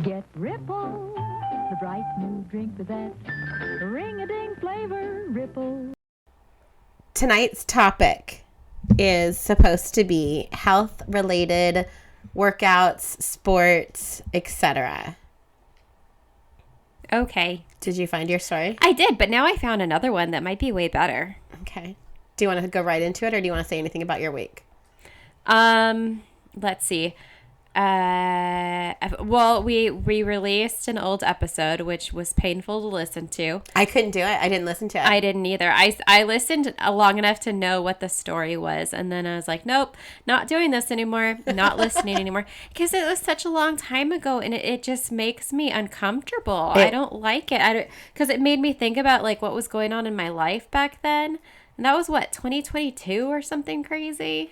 Get Ripple, the bright new drink with that ring-a-ding flavor, Ripple. Tonight's topic is supposed to be health-related workouts, sports, etc. Okay. Did you find your story? I did, but now I found another one that might be way better. Okay. Do you want to go right into it, or do you want to say anything about your week? Let's see. Well, we released an old episode, which was painful to listen to. I couldn't do it. I didn't listen to it. I didn't either. I listened long enough to know what the story was, and then I was like, nope, not doing this anymore, not listening anymore, because it was such a long time ago, and it just makes me uncomfortable. I don't like it. Because it made me think about like what was going on in my life back then, and that was what, 2022 or something crazy.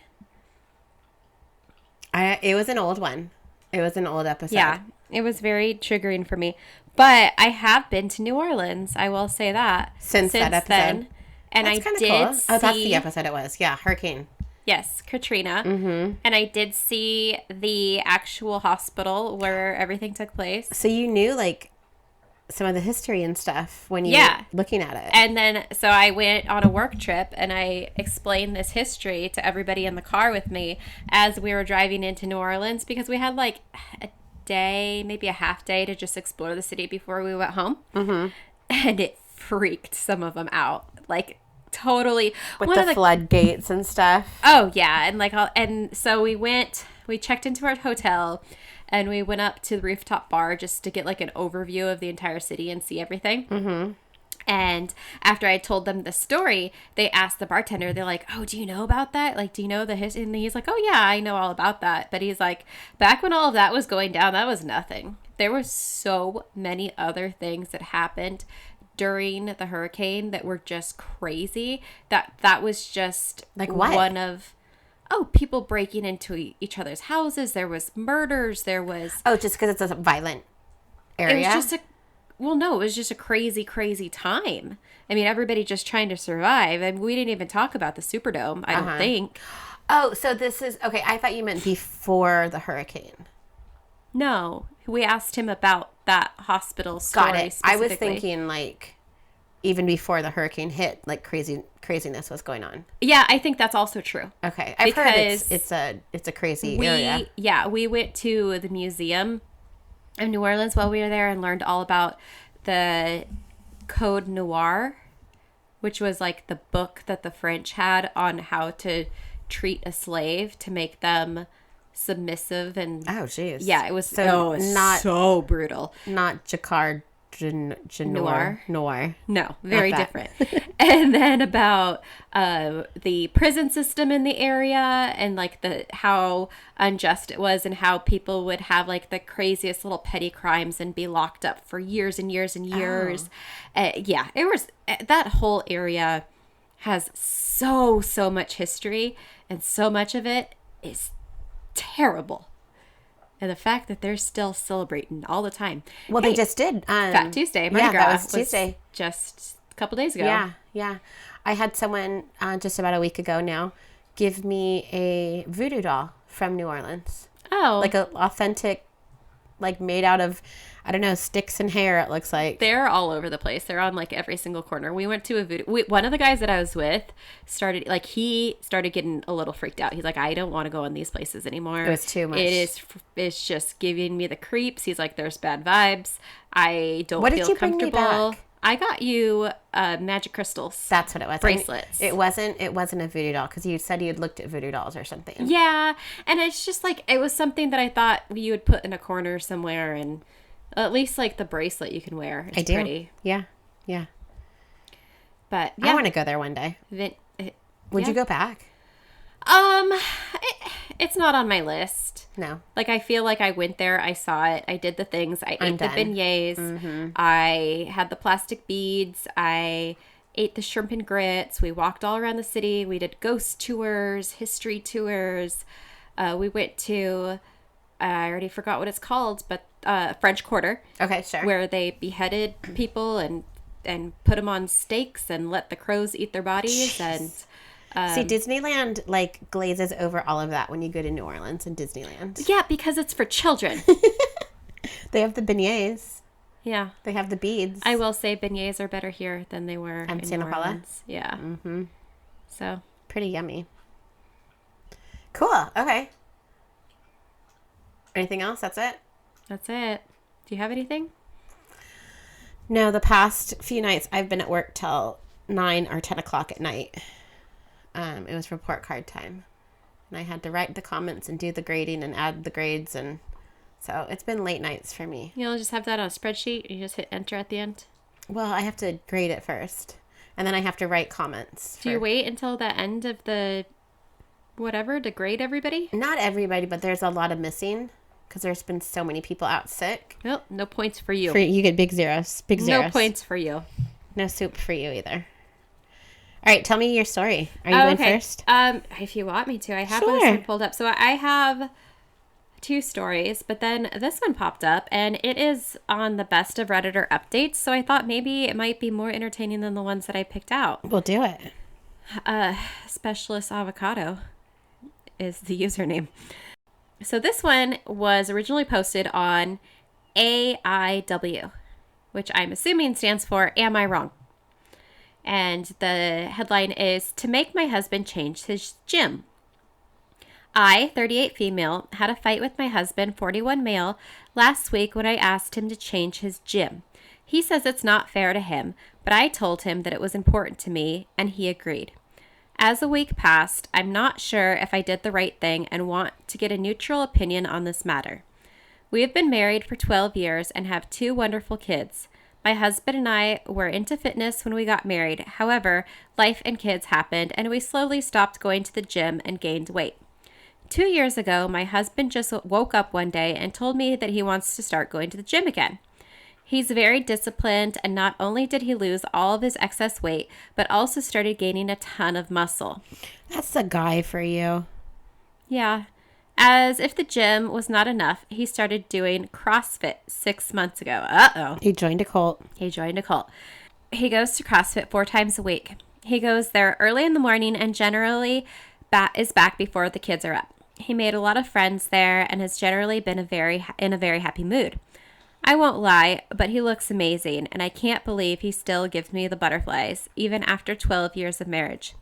It was an old one. It was an old episode. Yeah, it was very triggering for me. But I have been to New Orleans. I will say that. Since that episode. Then. And that's I did cool. see... Oh, that's the episode it was. Yeah, hurricane. Yes, Katrina. Mm-hmm. And I did see the actual hospital where everything took place. So you knew, like, some of the history and stuff when you were looking at it. And then, so I went on a work trip and I explained this history to everybody in the car with me as we were driving into New Orleans, because we had like a day, maybe a half day to just explore the city before we went home. Mm-hmm. And it freaked some of them out. Like, totally. With the floodgates and stuff. Oh, yeah. And like, and so we checked into our hotel. And we went up to the rooftop bar just to get like an overview of the entire city and see everything. Mm-hmm. And after I told them the story, they asked the bartender, they're like, oh, do you know about that? Like, do you know the history? And he's like, oh, yeah, I know all about that. But he's like, back when all of that was going down, that was nothing. There were so many other things that happened during the hurricane that were just crazy. That was just like what? One of... Oh, people breaking into each other's houses. There was murders. There was... Oh, just because it's a violent area? It was just it was just a crazy, crazy time. I mean, everybody just trying to survive. And we didn't even talk about the Superdome, I don't think. Oh, so this is... Okay, I thought you meant before the hurricane. No. We asked him about that hospital story. Got it. I was thinking, like... Even before the hurricane hit, like craziness was going on. Yeah, I think that's also true. Okay, I've heard it's a crazy area. Yeah, we went to the museum in New Orleans while we were there and learned all about the Code Noir, which was like the book that the French had on how to treat a slave to make them submissive and. Oh, jeez. Yeah, it was not so brutal. Not Jacquard. Noir. No, very different. And then about the prison system in the area and like how unjust it was and how people would have like the craziest little petty crimes and be locked up for years and years and years. Yeah, it was that whole area has so much history, and so much of it is terrible. And the fact that they're still celebrating all the time. Well, they just did. Fat Tuesday. Mardi Gras that was Tuesday. Just a couple days ago. Yeah. I had someone just about a week ago now give me a voodoo doll from New Orleans. Oh. Like an authentic, like made out of, I don't know, sticks and hair, it looks like. They're all over the place. They're on like every single corner. We went to a voodoo. One of the guys that I was with started getting a little freaked out. He's like, I don't want to go in these places anymore. It was too much. It's just giving me the creeps. He's like, there's bad vibes. I don't what feel did you comfortable. Bring me back? I got you magic crystals. That's what it was. Bracelets. It wasn't a voodoo doll, because you said you had looked at voodoo dolls or something. Yeah. And it's just like, it was something that I thought you would put in a corner somewhere, and at least like the bracelet you can wear. It's I do. Pretty. Yeah. But yeah. I want to go there one day. Would you go back? It's not on my list. No. Like, I feel like I went there, I saw it, I did the things, I ate the beignets, Mm-hmm. I had the plastic beads, I ate the shrimp and grits, we walked all around the city, we did ghost tours, history tours, we went to, I already forgot what it's called, but French Quarter. Okay, sure. Where they beheaded people and put them on stakes and let the crows eat their bodies. Jeez. And see, Disneyland like glazes over all of that when you go to New Orleans and Disneyland. Yeah, because it's for children. They have the beignets. Yeah. They have the beads. I will say beignets are better here than they were in Santa New Paula? Orleans. Yeah. Mm-hmm. So. Pretty yummy. Cool. Okay. Anything else? That's it? That's it. Do you have anything? No, the past few nights I've been at work till 9 or 10 o'clock at night. It was report card time. And I had to write the comments and do the grading and add the grades. And so it's been late nights for me. You'll just have that on a spreadsheet. You just hit enter at the end. Well, I have to grade it first. And then I have to write comments. Do you wait until the end of the whatever to grade everybody? Not everybody, but there's a lot of missing. Because there's been so many people out sick. Well, no points for you. You get big zeros. Big zeros. No points for you. No soup for you either. All right, tell me your story. Are you going first? If you want me to, I have Sure. this one pulled up. So I have 2 stories, but then this one popped up, and it is on the best of Redditor updates. So I thought maybe it might be more entertaining than the ones that I picked out. We'll do it. Specialist Avocado is the username. So this one was originally posted on AIW, which I'm assuming stands for Am I Wrong? And the headline is, To Make My Husband Change His Gym. I, 38 female, had a fight with my husband, 41 male, last week when I asked him to change his gym. He says it's not fair to him, but I told him that it was important to me, and he agreed. As a week passed, I'm not sure if I did the right thing and want to get a neutral opinion on this matter. We have been married for 12 years and have 2 wonderful kids. My husband and I were into fitness when we got married. However, life and kids happened, and we slowly stopped going to the gym and gained weight. 2 years ago, my husband just woke up one day and told me that he wants to start going to the gym again. He's very disciplined, and not only did he lose all of his excess weight, but also started gaining a ton of muscle. That's the guy for you. Yeah. As if the gym was not enough, he started doing CrossFit 6 months ago. Uh-oh. He joined a cult. He joined a cult. He goes to CrossFit 4 times a week. He goes there early in the morning and generally is back before the kids are up. He made a lot of friends there and has generally been in a very happy mood. I won't lie, but he looks amazing, and I can't believe he still gives me the butterflies, even after 12 years of marriage.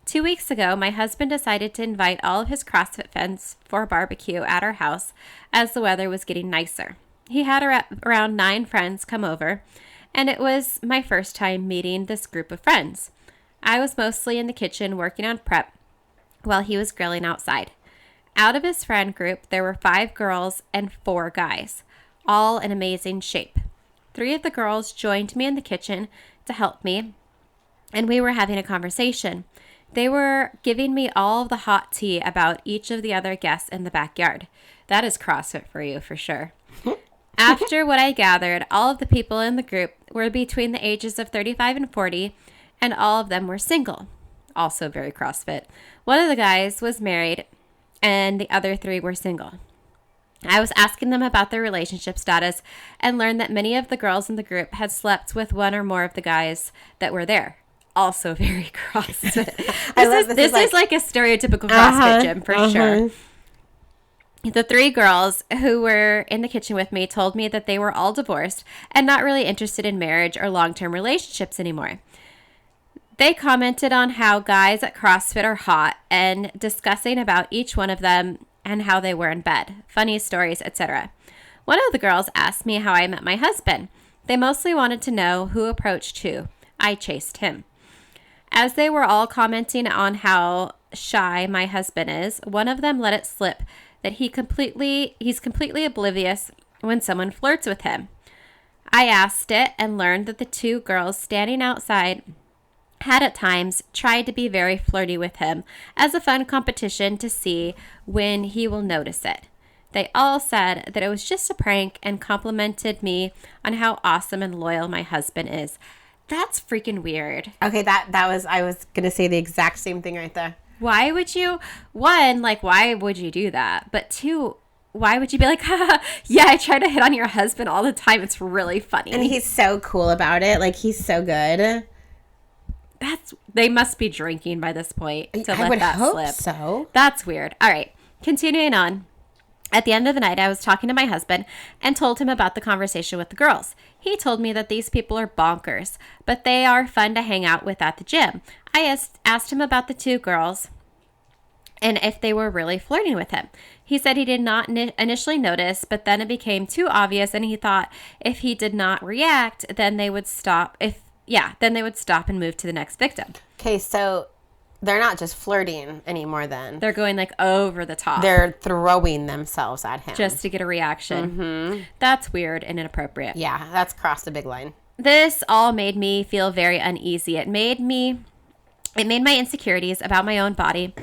2 weeks ago, my husband decided to invite all of his CrossFit friends for a barbecue at our house as the weather was getting nicer. He had around 9 friends come over, and it was my first time meeting this group of friends. I was mostly in the kitchen working on prep while he was grilling outside. Out of his friend group, there were 5 girls and 4 guys, all in amazing shape. 3 of the girls joined me in the kitchen to help me, and we were having a conversation. They were giving me all of the hot tea about each of the other guests in the backyard. That is CrossFit for you, for sure. After what I gathered, all of the people in the group were between the ages of 35 and 40, and all of them were single. Also very CrossFit. One of the guys was married, and the other 3 were single. I was asking them about their relationship status and learned that many of the girls in the group had slept with one or more of the guys that were there. Also very CrossFit. This is like a stereotypical CrossFit gym for sure. The 3 girls who were in the kitchen with me told me that they were all divorced and not really interested in marriage or long-term relationships anymore. They commented on how guys at CrossFit are hot and discussing about each one of them and how they were in bed, funny stories, etc. One of the girls asked me how I met my husband. They mostly wanted to know who approached who. I chased him. As they were all commenting on how shy my husband is, one of them let it slip that he's completely oblivious when someone flirts with him. I asked it and learned that the 2 girls standing outside had at times tried to be very flirty with him as a fun competition to see when he will notice it. They all said that it was just a prank and complimented me on how awesome and loyal my husband is. That's freaking weird. Okay, I was going to say the exact same thing right there. Why would you, 1, like, why would you do that? But 2, why would you be like, yeah, I try to hit on your husband all the time. It's really funny. And he's so cool about it. Like, he's so good. They must be drinking by this point to I let would that hope slip. so. That's weird. All right, continuing on. At the end of the night, I was talking to my husband and told him about the conversation with the girls. He told me that these people are bonkers, but they are fun to hang out with at the gym. I asked him about the 2 girls and if they were really flirting with him. He said he did not initially notice, but then it became too obvious, and he thought if he did not react, then they would stop. Then they would stop and move to the next victim. Okay, so they're not just flirting anymore then. They're going like over the top. They're throwing themselves at him. Just to get a reaction. Mm-hmm. That's weird and inappropriate. Yeah, that's crossed the big line. This all made me feel very uneasy. It made my insecurities about my own body.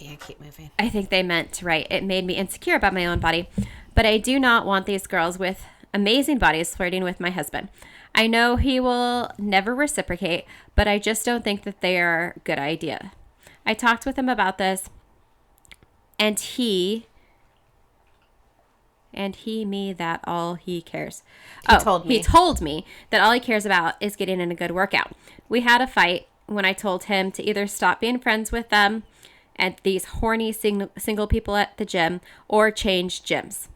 I keep moving. I think they meant to write, it made me insecure about my own body, but I do not want these girls with amazing bodies flirting with my husband. I know he will never reciprocate, but I just don't think that they are a good idea. I talked with him about this, and he me that all he cares. He told me that all he cares about is getting in a good workout. We had a fight when I told him to either stop being friends with them and these horny single people at the gym or change gyms.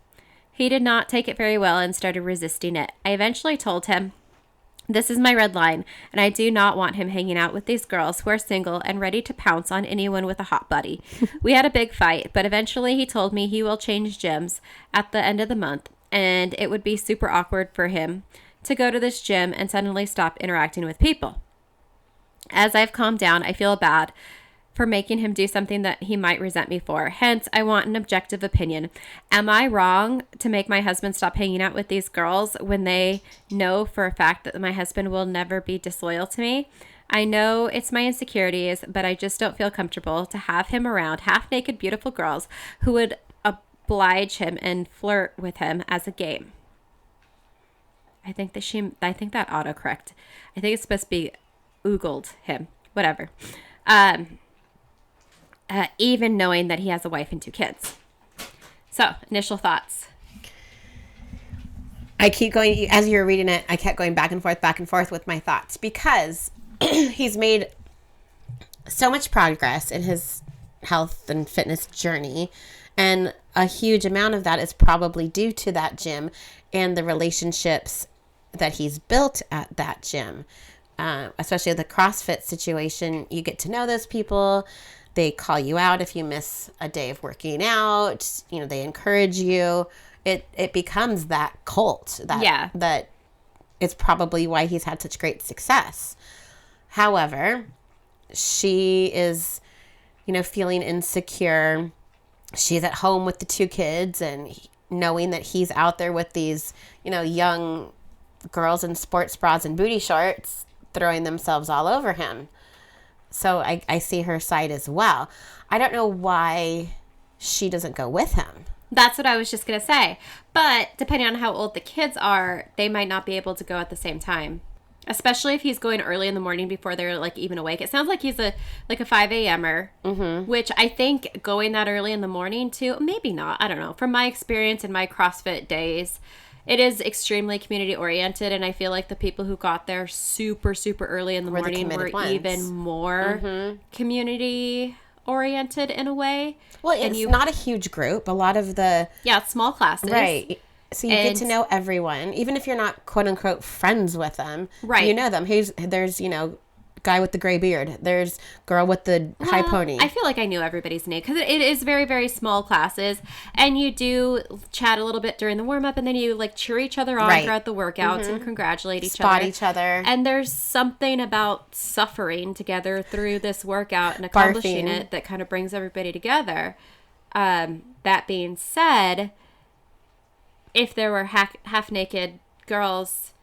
He did not take it very well and started resisting it. I eventually told him, this is my red line, and I do not want him hanging out with these girls who are single and ready to pounce on anyone with a hot body. We had a big fight, but eventually he told me he will change gyms at the end of the month, and it would be super awkward for him to go to this gym and suddenly stop interacting with people. As I've calmed down, I feel bad for making him do something that he might resent me for. Hence, I want an objective opinion. Am I wrong to make my husband stop hanging out with these girls when they know for a fact that my husband will never be disloyal to me? I know it's my insecurities, but I just don't feel comfortable to have him around half-naked, beautiful girls who would oblige him and flirt with him as a game. I think that autocorrect. I think it's supposed to be oogled him. Whatever. Even knowing that he has a wife and 2 kids. So, initial thoughts. I keep going, as you were reading it, I kept going back and forth with my thoughts because he's made so much progress in his health and fitness journey. And a huge amount of that is probably due to that gym and the relationships that he's built at that gym. Especially the CrossFit situation, you get to know those people. They call you out if you miss a day of working out. You know, they encourage you. It becomes that cult. That is probably why he's had such great success. However, she is, feeling insecure. She's at home with the 2 kids and knowing that he's out there with these, young girls in sports bras and booty shorts throwing themselves all over him. So I see her side as well. I don't know why she doesn't go with him. That's what I was just going to say. But depending on how old the kids are, they might not be able to go at the same time. Especially if he's going early in the morning before they're even awake. It sounds like he's a 5 a.m.er, which I think going that early in the morning too, maybe not. I don't know. From my experience in my CrossFit days, it is extremely community oriented, and I feel like the people who got there super, super early in the morning were even more community oriented in a way. Well, it's not a huge group. A lot of it's small classes. Right. So you get to know everyone, even if you're not quote unquote friends with them. Right. You know them. There's guy with the gray beard. There's girl with the high pony. I feel like I knew everybody's name because it is very, very small classes, and you do chat a little bit during the warm up, and then you cheer each other on throughout the workouts and congratulate Spot each other. And there's something about suffering together through this workout and accomplishing it that kind of brings everybody together. That being said, if there were half naked girls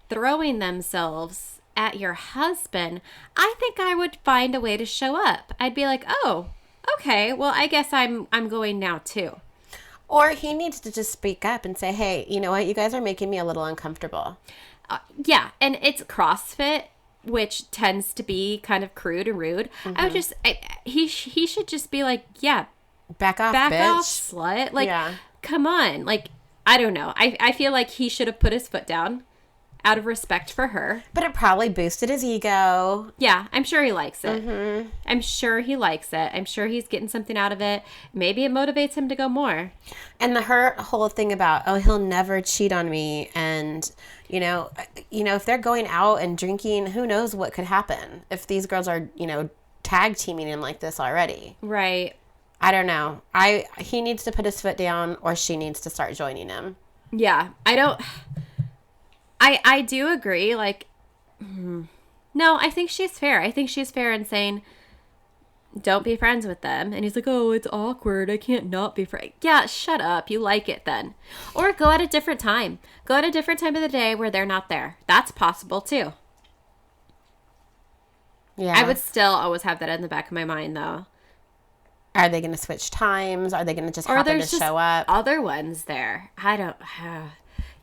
throwing themselves at your husband, I think I would find a way to show up. I'd be like, oh, okay, well, I guess I'm going now too. Or he needs to just speak up and say, hey, you know what? You guys are making me a little uncomfortable. Yeah, and it's CrossFit, which tends to be kind of crude and rude. I would he should just be like, yeah, back off, back bitch. off, slut. Come on. I don't know. I feel like he should have put his foot down out of respect for her. But it probably boosted his ego. Yeah, I'm sure he likes it. Mm-hmm. I'm sure he likes it. I'm sure he's getting something out of it. Maybe it motivates him to go more. And her whole thing about, oh, he'll never cheat on me. And, you know, if they're going out and drinking, who knows what could happen if these girls are, tag teaming him like this already. Right. I don't know. He needs to put his foot down, or she needs to start joining him. Yeah. I do agree. Like, no, I think she's fair. I think she's fair in saying, don't be friends with them. And he's like, oh, it's awkward. I can't not be friends. Yeah, shut up. You like it then. Or go at a different time. Go at a different time of the day where they're not there. That's possible too. Yeah. I would still always have that in the back of my mind, though. Are they going to switch times? Are they going to just happen to show up? Other ones there. I don't.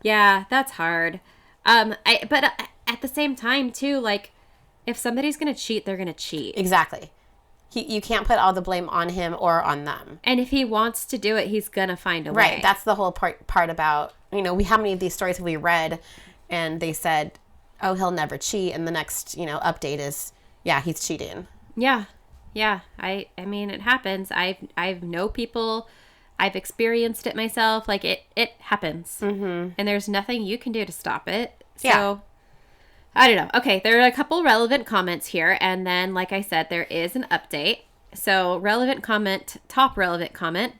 Yeah, that's hard. But at the same time, too, like, if somebody's going to cheat, they're going to cheat. Exactly. You can't put all the blame on him or on them. And if he wants to do it, he's going to find a way. Right. That's the whole part about, how many of these stories have we read and they said, oh, he'll never cheat. And the next, update is, yeah, he's cheating. Yeah. Yeah. I mean, it happens. I've know people. I've experienced it myself. Like, it happens. Mm-hmm. And there's nothing you can do to stop it. So, yeah. I don't know. Okay, there are a couple relevant comments here. And then, like I said, there is an update. So, top relevant comment.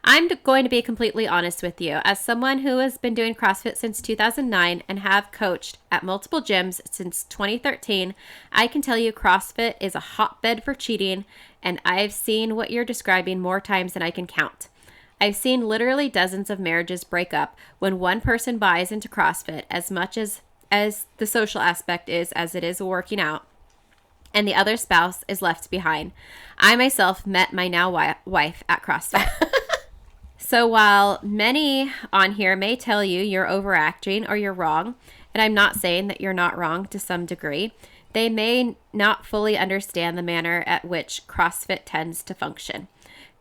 I'm going to be completely honest with you. As someone who has been doing CrossFit since 2009 and have coached at multiple gyms since 2013, I can tell you CrossFit is a hotbed for cheating. And I've seen what you're describing more times than I can count. I've seen literally dozens of marriages break up when one person buys into CrossFit as much as the social aspect is as it is working out, and the other spouse is left behind. I myself met my now wife at CrossFit. So while many on here may tell you you're overacting or you're wrong, and I'm not saying that you're not wrong to some degree, they may not fully understand the manner at which CrossFit tends to function.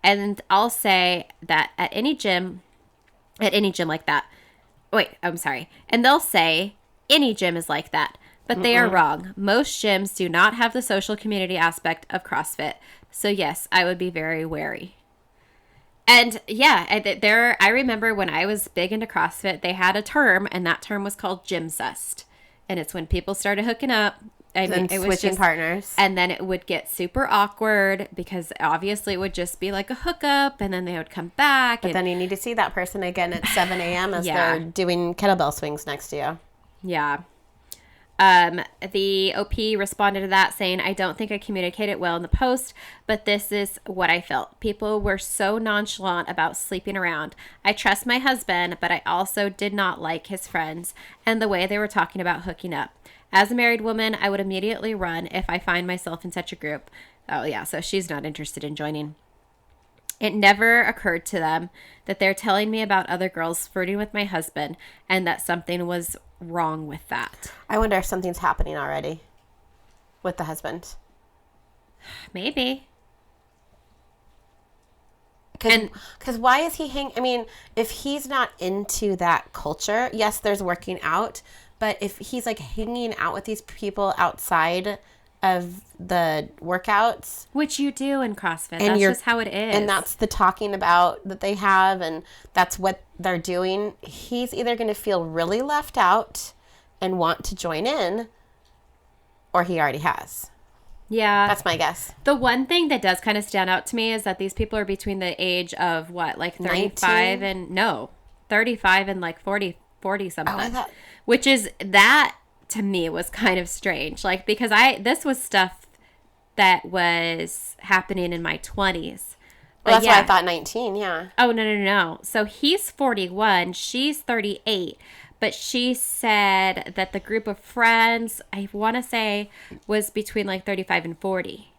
And I'll say that at any gym like that, and they'll say any gym is like that, but they are wrong. Most gyms do not have the social community aspect of CrossFit. So yes, I would be very wary. And yeah, I remember when I was big into CrossFit, they had a term, and that term was called gym cest. And it's when people started hooking up. I mean, it was switching partners. And then it would get super awkward because obviously it would just be like a hookup, and then they would come back. But then you need to see that person again at 7 a.m. as they're doing kettlebell swings next to you. Yeah. The OP responded to that saying, I don't think I communicated well in the post, but this is what I felt. People were so nonchalant about sleeping around. I trust my husband, but I also did not like his friends and the way they were talking about hooking up. As a married woman, I would immediately run if I find myself in such a group. Oh yeah, so she's not interested in joining. It never occurred to them that they're telling me about other girls flirting with my husband and that something was wrong with that. I wonder if something's happening already with the husband. Maybe. Because why is he I mean, if he's not into that culture, yes, there's working out, but if he's like hanging out with these people outside of the workouts, which you do in CrossFit, that's just how it is, and that's the talking about that they have, and that's what they're doing, he's either going to feel really left out and want to join in, or he already has. Yeah, that's my guess. The one thing that does kind of stand out to me is that these people are between the age of what, like 35 19? and 35 and like 40 something, which is that. To me was kind of strange, like, because this was stuff that was happening in my 20s. Well, that's why I thought 19, yeah. Oh, no. So he's 41, she's 38, but she said that the group of friends, I want to say, was between like 35 and 40.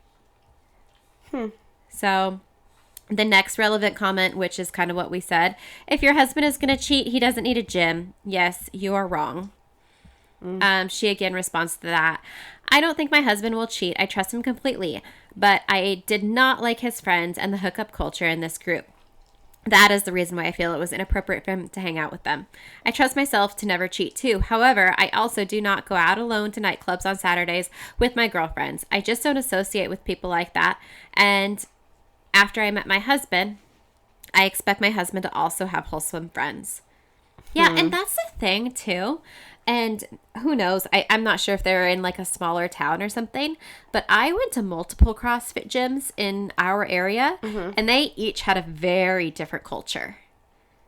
So the next relevant comment, which is kind of what we said, if your husband is going to cheat, he doesn't need a gym. Yes, you are wrong. She again responds to that. I don't think my husband will cheat. I trust him completely, but I did not like his friends and the hookup culture in this group. That is the reason why I feel it was inappropriate for him to hang out with them. I trust myself to never cheat too. However, I also do not go out alone to nightclubs on Saturdays with my girlfriends. I just don't associate with people like that. And after I met my husband, I expect my husband to also have wholesome friends. Yeah, and that's the thing too. And who knows? I'm not sure if they're in like a smaller town or something, but I went to multiple CrossFit gyms in our area, and they each had a very different culture.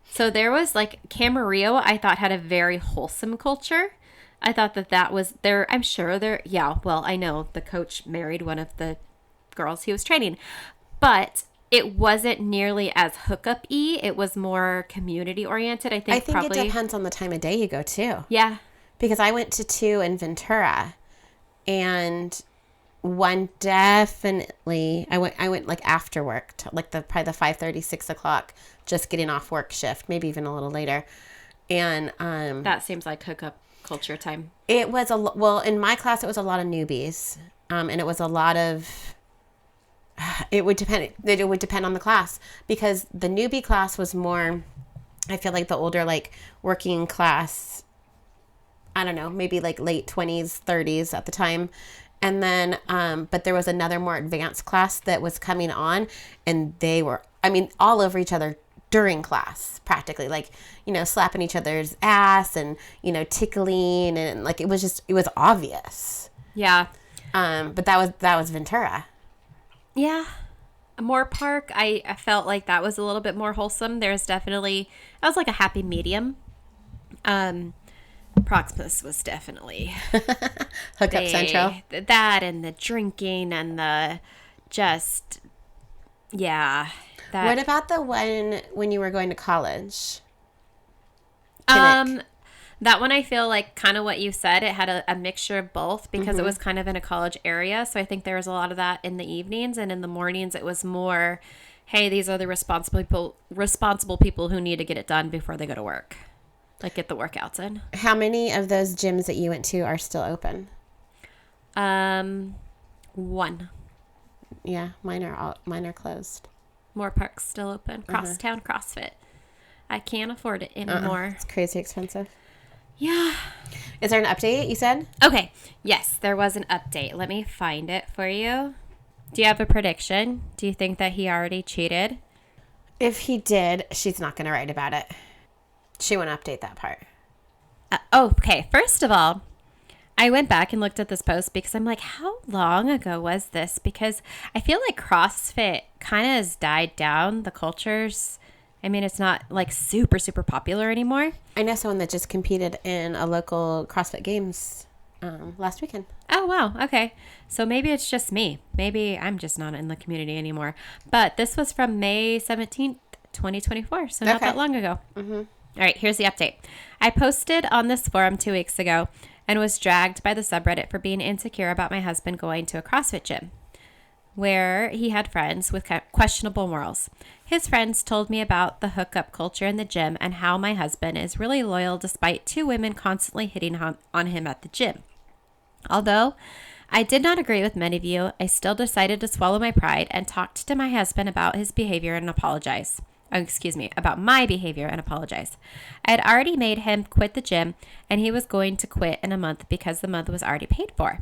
So there was like Camarillo, I thought had a very wholesome culture. I thought that was there. I'm sure there. Yeah, well, I know the coach married one of the girls he was training, but it wasn't nearly as hookup-y. It was more community-oriented. I think probably. It depends on the time of day you go, too. Yeah. Because I went to 2 in Ventura, and one definitely, I went like after work, like probably the 5:30, 6 o'clock, just getting off work shift, maybe even a little later. And that seems like hookup culture time. It was well, in my class, it was a lot of newbies, and it was a lot of. It would depend on the class, because the newbie class was more, I feel like the older, like working class, I don't know, maybe like late 20s, 30s at the time. And then, but there was another more advanced class that was coming on, and they were, I mean, all over each other during class, practically, like, you know, slapping each other's ass and, you know, tickling, and like, it was obvious. Yeah. But that was Ventura. Yeah. Moore Park, I felt like that was a little bit more wholesome. There's definitely, that was like a happy medium. Proximus was definitely Hookup Central. That and the drinking and the just, yeah. What about the one when you were going to college? That one I feel like kind of what you said. It had a mixture of both, because it was kind of in a college area. So I think there was a lot of that in the evenings, and in the mornings it was more, hey, these are the responsible people who need to get it done before they go to work. Like get the workouts in. How many of those gyms that you went to are still open? One. Yeah, mine are closed. Moore Park's still open. Crosstown CrossFit. I can't afford it anymore. It's crazy expensive. Yeah. Is there an update, you said? Okay. Yes, there was an update. Let me find it for you. Do you have a prediction? Do you think that he already cheated? If he did, she's not going to write about it. She won't update that part. Okay. First of all, I went back and looked at this post because I'm like, how long ago was this? Because I feel like CrossFit kind of has died down. The culture's, I mean, it's not like super, super popular anymore. I know someone that just competed in a local CrossFit Games last weekend. Oh, wow. Okay. So maybe it's just me. Maybe I'm just not in the community anymore. But this was from May 17th, 2024. So not that long ago. Mm-hmm. All right. Here's the update. I posted on this forum 2 weeks ago and was dragged by the subreddit for being insecure about my husband going to a CrossFit gym where he had friends with questionable morals. His friends told me about the hookup culture in the gym and how my husband is really loyal despite 2 women constantly hitting on him at the gym. Although I did not agree with many of you, I still decided to swallow my pride and talked to my husband about his behavior and apologize. About my behavior and apologize. I had already made him quit the gym, and he was going to quit in a month because the month was already paid for.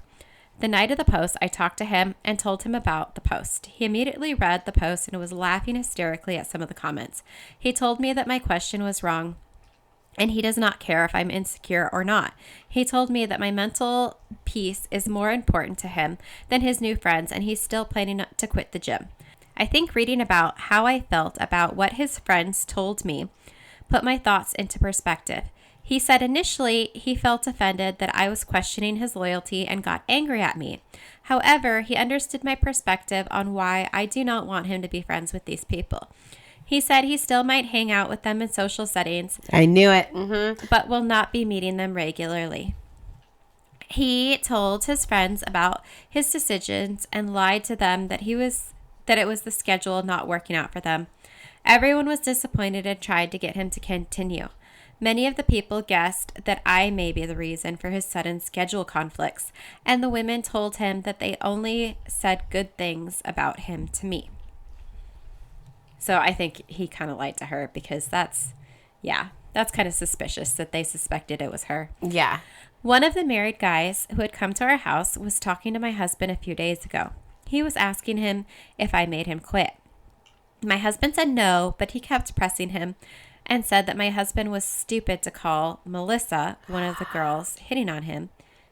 The night of the post, I talked to him and told him about the post. He immediately read the post and was laughing hysterically at some of the comments. He told me that my question was wrong, and he does not care if I'm insecure or not. He told me that my mental peace is more important to him than his new friends, and he's still planning to quit the gym. I think reading about how I felt about what his friends told me put my thoughts into perspective. He said initially he felt offended that I was questioning his loyalty and got angry at me. However, he understood my perspective on why I do not want him to be friends with these people. He said he still might hang out with them in social settings. I knew it. Mm-hmm. But will not be meeting them regularly. He told his friends about his decisions and lied to them that it was the schedule not working out for them. Everyone was disappointed and tried to get him to continue. Many of the people guessed that I may be the reason for his sudden schedule conflicts, and the women told him that they only said good things about him to me. So I think he kind of lied to her because that's kind of suspicious that they suspected it was her. Yeah. One of the married guys who had come to our house was talking to my husband a few days ago. He was asking him if I made him quit. My husband said no, but he kept pressing him and said that my husband was stupid to call Melissa, one of the girls hitting on him,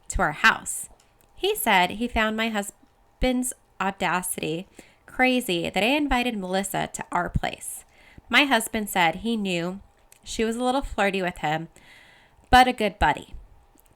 to our house. He said he found my husband's audacity crazy that I invited Melissa to our place. My husband said he knew she was a little flirty with him, but a good buddy.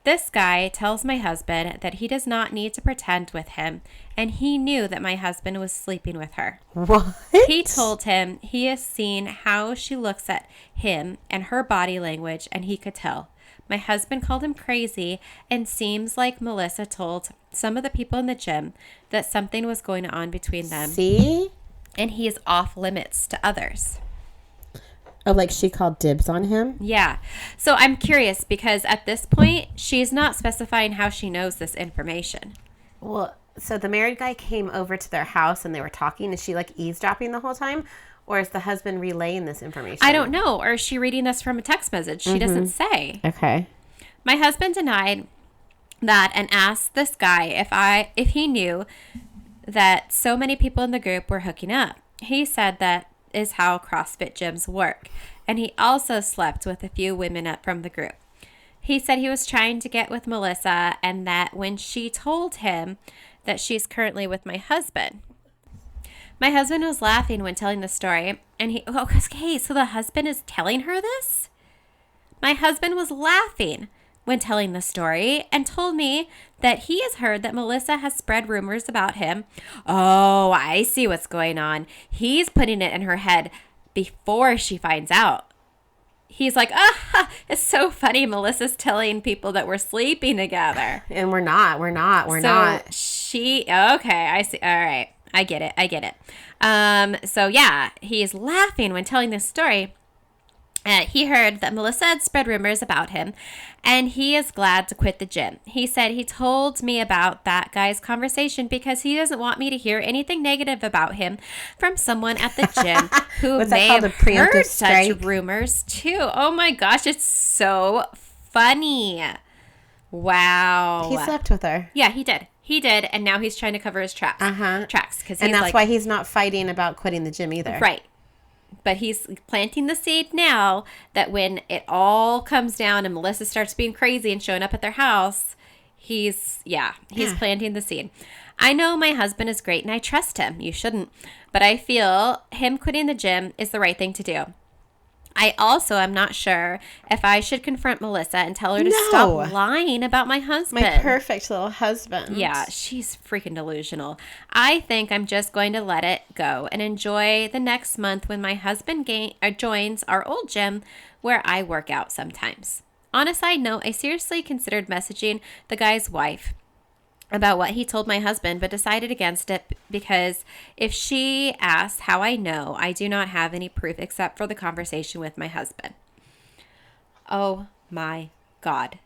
This guy tells my husband that he does not need to pretend with him, and he knew that my husband was sleeping with her. What? He told him he has seen how she looks at him and her body language, and he could tell. My husband called him crazy, and seems like Melissa told some of the people in the gym that something was going on between them. See? And he is off limits to others. Oh, like she called dibs on him? Yeah. So I'm curious because at this point, she's not specifying how she knows this information. Well, so the married guy came over to their house and they were talking. Is she like eavesdropping the whole time? Or is the husband relaying this information? I don't know. Or is she reading this from a text message? She doesn't say. Okay. My husband denied that and asked this guy if he knew that so many people in the group were hooking up. He said that is how CrossFit gyms work. And he also slept with a few women up from the group. He said he was trying to get with Melissa and that when she told him that she's currently with my husband. My husband was laughing when telling the story and so the husband is telling her this? My husband was laughing when telling the story and told me that he has heard that Melissa has spread rumors about him. Oh, I see what's going on. He's putting it in her head before she finds out. He's like, it's so funny. Melissa's telling people that we're sleeping together. And we're not. Okay, I see. All right. I get it. So yeah, he's laughing when telling this story. He heard that Melissa had spread rumors about him, and he is glad to quit the gym. He said he told me about that guy's conversation because he doesn't want me to hear anything negative about him from someone at the gym who may have heard such rumors too. Oh my gosh, it's so funny. Wow. He slept with her. Yeah, he did. He did, and now he's trying to cover his tracks. And that's why he's not fighting about quitting the gym either. Right. But he's planting the seed now that when it all comes down and Melissa starts being crazy and showing up at their house, he's planting the seed. I know my husband is great and I trust him. You shouldn't. But I feel him quitting the gym is the right thing to do. I also am not sure if I should confront Melissa and tell her to stop lying about my husband. My perfect little husband. Yeah, she's freaking delusional. I think I'm just going to let it go and enjoy the next month when my husband joins our old gym where I work out sometimes. On a side note, I seriously considered messaging the guy's wife about what he told my husband, but decided against it because if she asks how I know, I do not have any proof except for the conversation with my husband. Oh my God.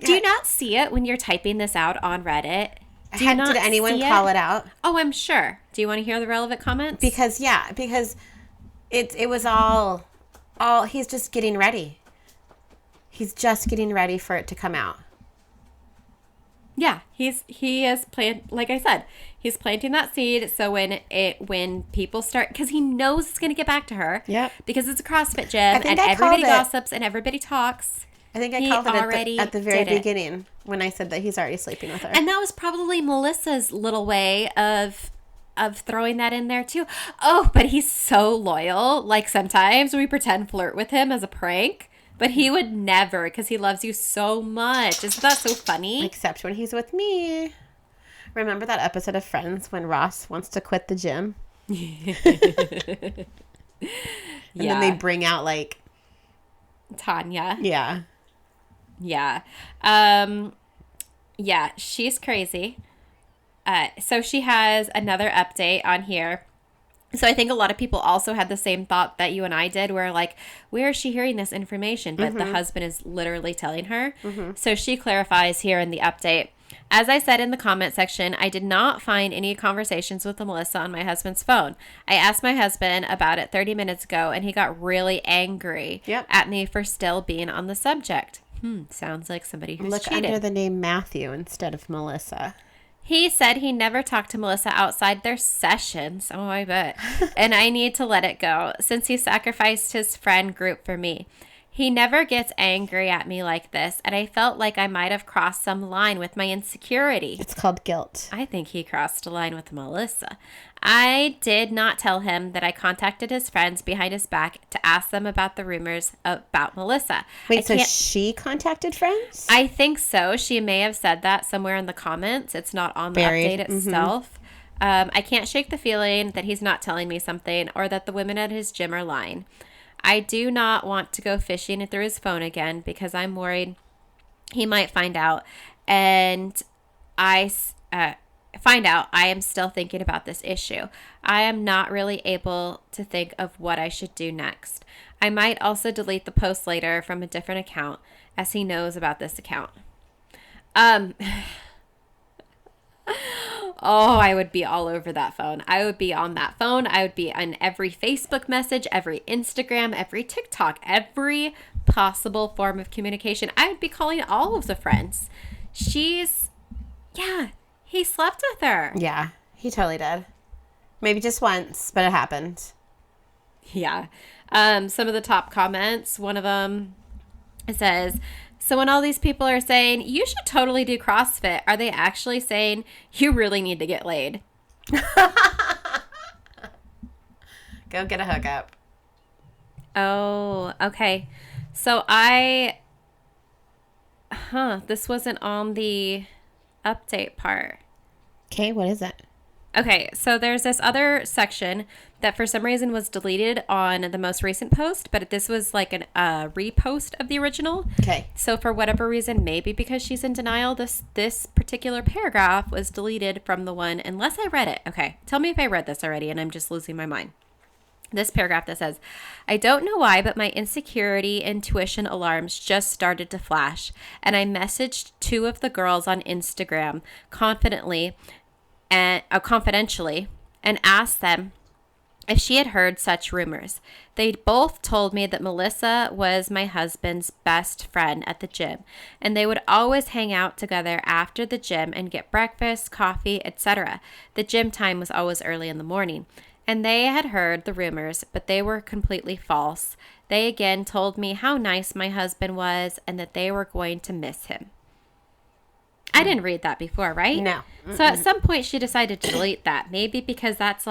Do you not see it when you're typing this out on Reddit? Did anyone call it out? Oh, I'm sure. Do you want to hear the relevant comments? Because it was all he's just getting ready. He's just getting ready for it to come out. Yeah, he is like I said, he's planting that seed so when people start, because he knows it's going to get back to her. Yep. Because it's a CrossFit gym and everybody gossips and everybody talks. I think I called it at the very beginning when I said that he's already sleeping with her. And that was probably Melissa's little way of throwing that in there too. Oh, but he's so loyal. Like sometimes we pretend flirt with him as a prank. But he would never because he loves you so much. Isn't that so funny? Except when he's with me. Remember that episode of Friends when Ross wants to quit the gym? And then they bring out like... Tanya. Yeah. Yeah. Yeah, she's crazy. So she has another update on here. So I think a lot of people also had the same thought that you and I did, where like, where is she hearing this information? But the husband is literally telling her. So she clarifies here in the update. As I said in the comment section, I did not find any conversations with Melissa on my husband's phone. I asked my husband about it 30 minutes ago, and he got really angry at me for still being on the subject. Sounds like somebody who's Look cheated. under the name Matthew instead of Melissa. He said he never talked to Melissa outside their sessions. Oh, I bet. And I need to let it go since he sacrificed his friend group for me. He never gets angry at me like this, and I felt like I might have crossed some line with my insecurity. It's called guilt. I think he crossed a line with Melissa. I did not tell him that I contacted his friends behind his back to ask them about the rumors about Melissa. Wait, so she contacted friends? I think so. She may have said that somewhere in the comments. It's not on the Buried. update itself. I can't shake the feeling that he's not telling me something or that the women at his gym are lying. I do not want to go fishing through his phone again because I'm worried he might find out. And I am still thinking about this issue. I am not really able to think of what I should do next. I might also delete the post later from a different account as he knows about this account. Oh, I would be all over that phone. I would be on that phone. I would be on every Facebook message, every Instagram, every TikTok, every possible form of communication. I would be calling all of the friends. He slept with her. Yeah, he totally did. Maybe just once, but it happened. Yeah. Some of the top comments, one of them, it says, so when all these people are saying, you should totally do CrossFit, are they actually saying, you really need to get laid? Go get a hookup. Oh, okay. So this wasn't on the update part. Okay, what is it? Okay, so there's this other section that for some reason was deleted on the most recent post, but this was like a repost of the original. Okay. So for whatever reason, maybe because she's in denial, this particular paragraph was deleted from the one, unless I read it. Okay, tell me if I read this already and I'm just losing my mind. This paragraph that says, I don't know why, but my insecurity intuition alarms just started to flash, and I messaged two of the girls on Instagram confidentially and asked them if she had heard such rumors. They both told me that Melissa was my husband's best friend at the gym, and they would always hang out together after the gym and get breakfast, coffee, etc. The gym time was always early in the morning, and they had heard the rumors, but they were completely false. They again told me how nice my husband was and that they were going to miss him. I didn't read that before, right? No. So at some point she decided to delete that. Maybe because that's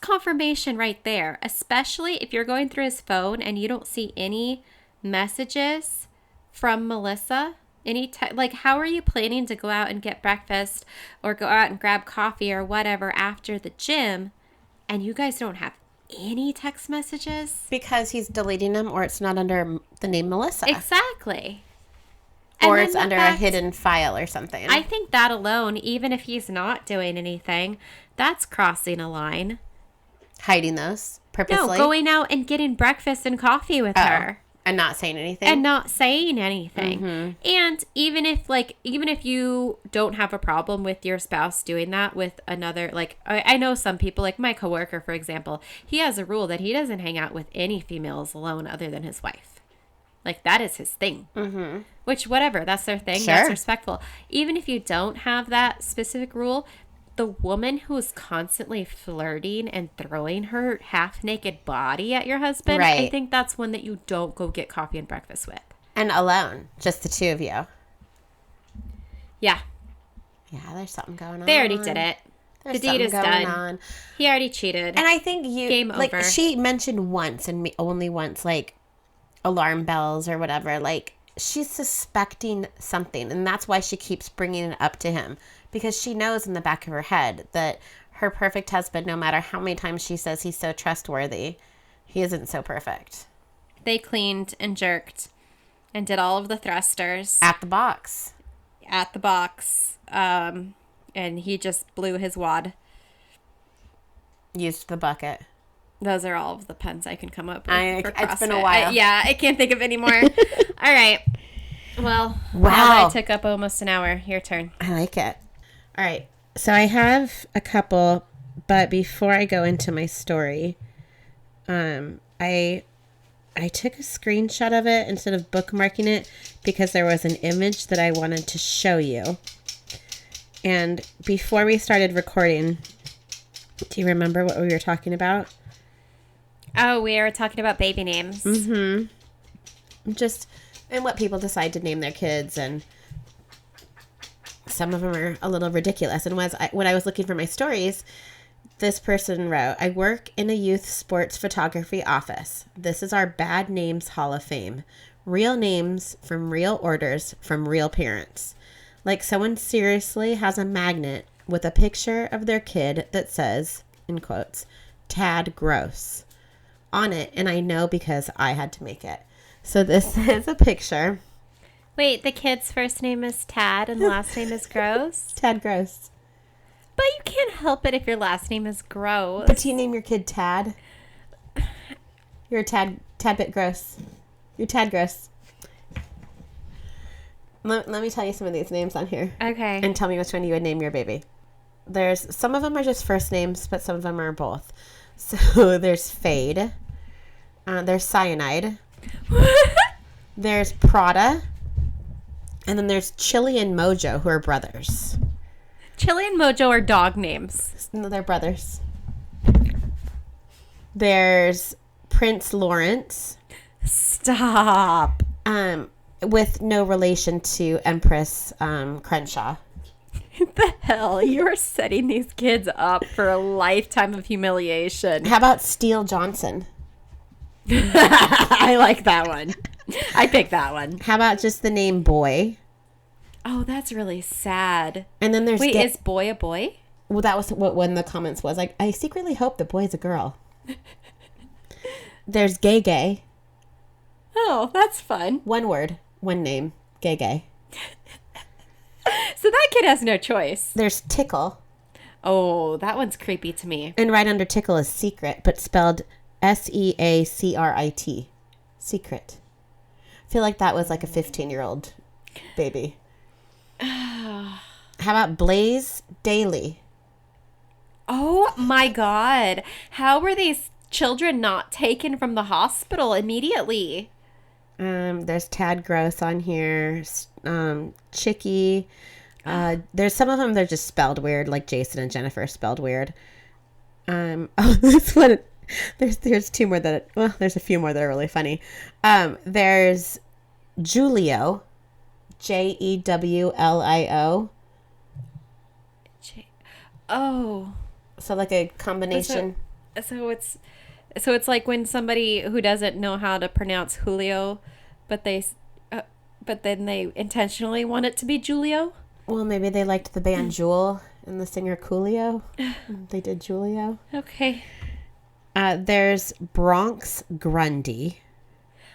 confirmation right there. Especially if you're going through his phone and you don't see any messages from Melissa. How are you planning to go out and get breakfast or go out and grab coffee or whatever after the gym and you guys don't have any text messages? Because he's deleting them or it's not under the name Melissa. Exactly. Or it's under a hidden file or something. I think that alone, even if he's not doing anything, that's crossing a line. Hiding those purposely? No, going out and getting breakfast and coffee with her. And not saying anything? And even if you don't have a problem with your spouse doing that with another, I know some people, like my coworker, for example, he has a rule that he doesn't hang out with any females alone other than his wife. That is his thing. Mm-hmm. Which, whatever, that's their thing. Sure. That's respectful. Even if you don't have that specific rule, the woman who is constantly flirting and throwing her half-naked body at your husband, right. I think that's one that you don't go get coffee and breakfast with. And alone. Just the two of you. Yeah. Yeah, there's something going on. They already did it. There's the deed is done. On. He already cheated. And I think Game over. She mentioned once and only once, alarm bells or whatever. She's suspecting something. And that's why she keeps bringing it up to him. Because she knows in the back of her head that her perfect husband, no matter how many times she says he's so trustworthy, he isn't so perfect. They cleaned and jerked and did all of the thrusters. At the box. And he just blew his wad. Used the bucket. Those are all of the puns I can come up with. It's been a while. I can't think of any more. All right. Well, wow. I took up almost an hour. Your turn. I like it. All right. So I have a couple, but before I go into my story, I took a screenshot of it instead of bookmarking it because there was an image that I wanted to show you. And before we started recording, do you remember what we were talking about? Oh, we were talking about baby names. Mm-hmm. Just, and what people decide to name their kids, and some of them are a little ridiculous. And when I was looking for my stories, this person wrote, I work in a youth sports photography office. This is our bad names hall of fame. Real names from real orders from real parents. Like someone seriously has a magnet with a picture of their kid that says, in quotes, Tad Gross on it. And I know because I had to make it. So this is a picture. Wait, the kid's first name is Tad and last name is Gross? Tad Gross. But you can't help it if your last name is Gross. But do you name your kid Tad? You're a tad bit gross. You're Tad Gross. Let me tell you some of these names on here. Okay. And tell me which one you would name your baby. There's some of them are just first names, but some of them are both. So there's Fade. There's Cyanide. There's Prada. And then there's Chili and Mojo, who are brothers. Chili and Mojo are dog names. No, they're brothers. There's Prince Lawrence. Stop. With no relation to Empress Crenshaw. What the hell? You're setting these kids up for a lifetime of humiliation. How about Steele Johnson? I like that one. I picked that one. How about just the name Boy? Oh, that's really sad. And then there's... Wait, is Boy a boy? Well, that was what one of the comments was. Like, I secretly hope the boy's a girl. There's Gay Gay. Oh, that's fun. One word, one name. Gay Gay. So that kid has no choice. There's Tickle. Oh, that one's creepy to me. And right under Tickle is Secret, but spelled Seacrit. Secret. I feel like that was like a 15-year-old baby. How about Blaze Daily? Oh my God. How were these children not taken from the hospital immediately? There's Tad Gross on here. Chicky. There's some of them they're just spelled weird, like Jason and Jennifer spelled weird. This one. There's two more that. Well, there's a few more that are really funny. There's Julio, Jewlio. Oh. So like a combination. So it's like when somebody who doesn't know how to pronounce Julio, but then they intentionally want it to be Julio. Well, maybe they liked the band Jewel and the singer Coolio. They did Julio. Okay. There's Bronx Grundy.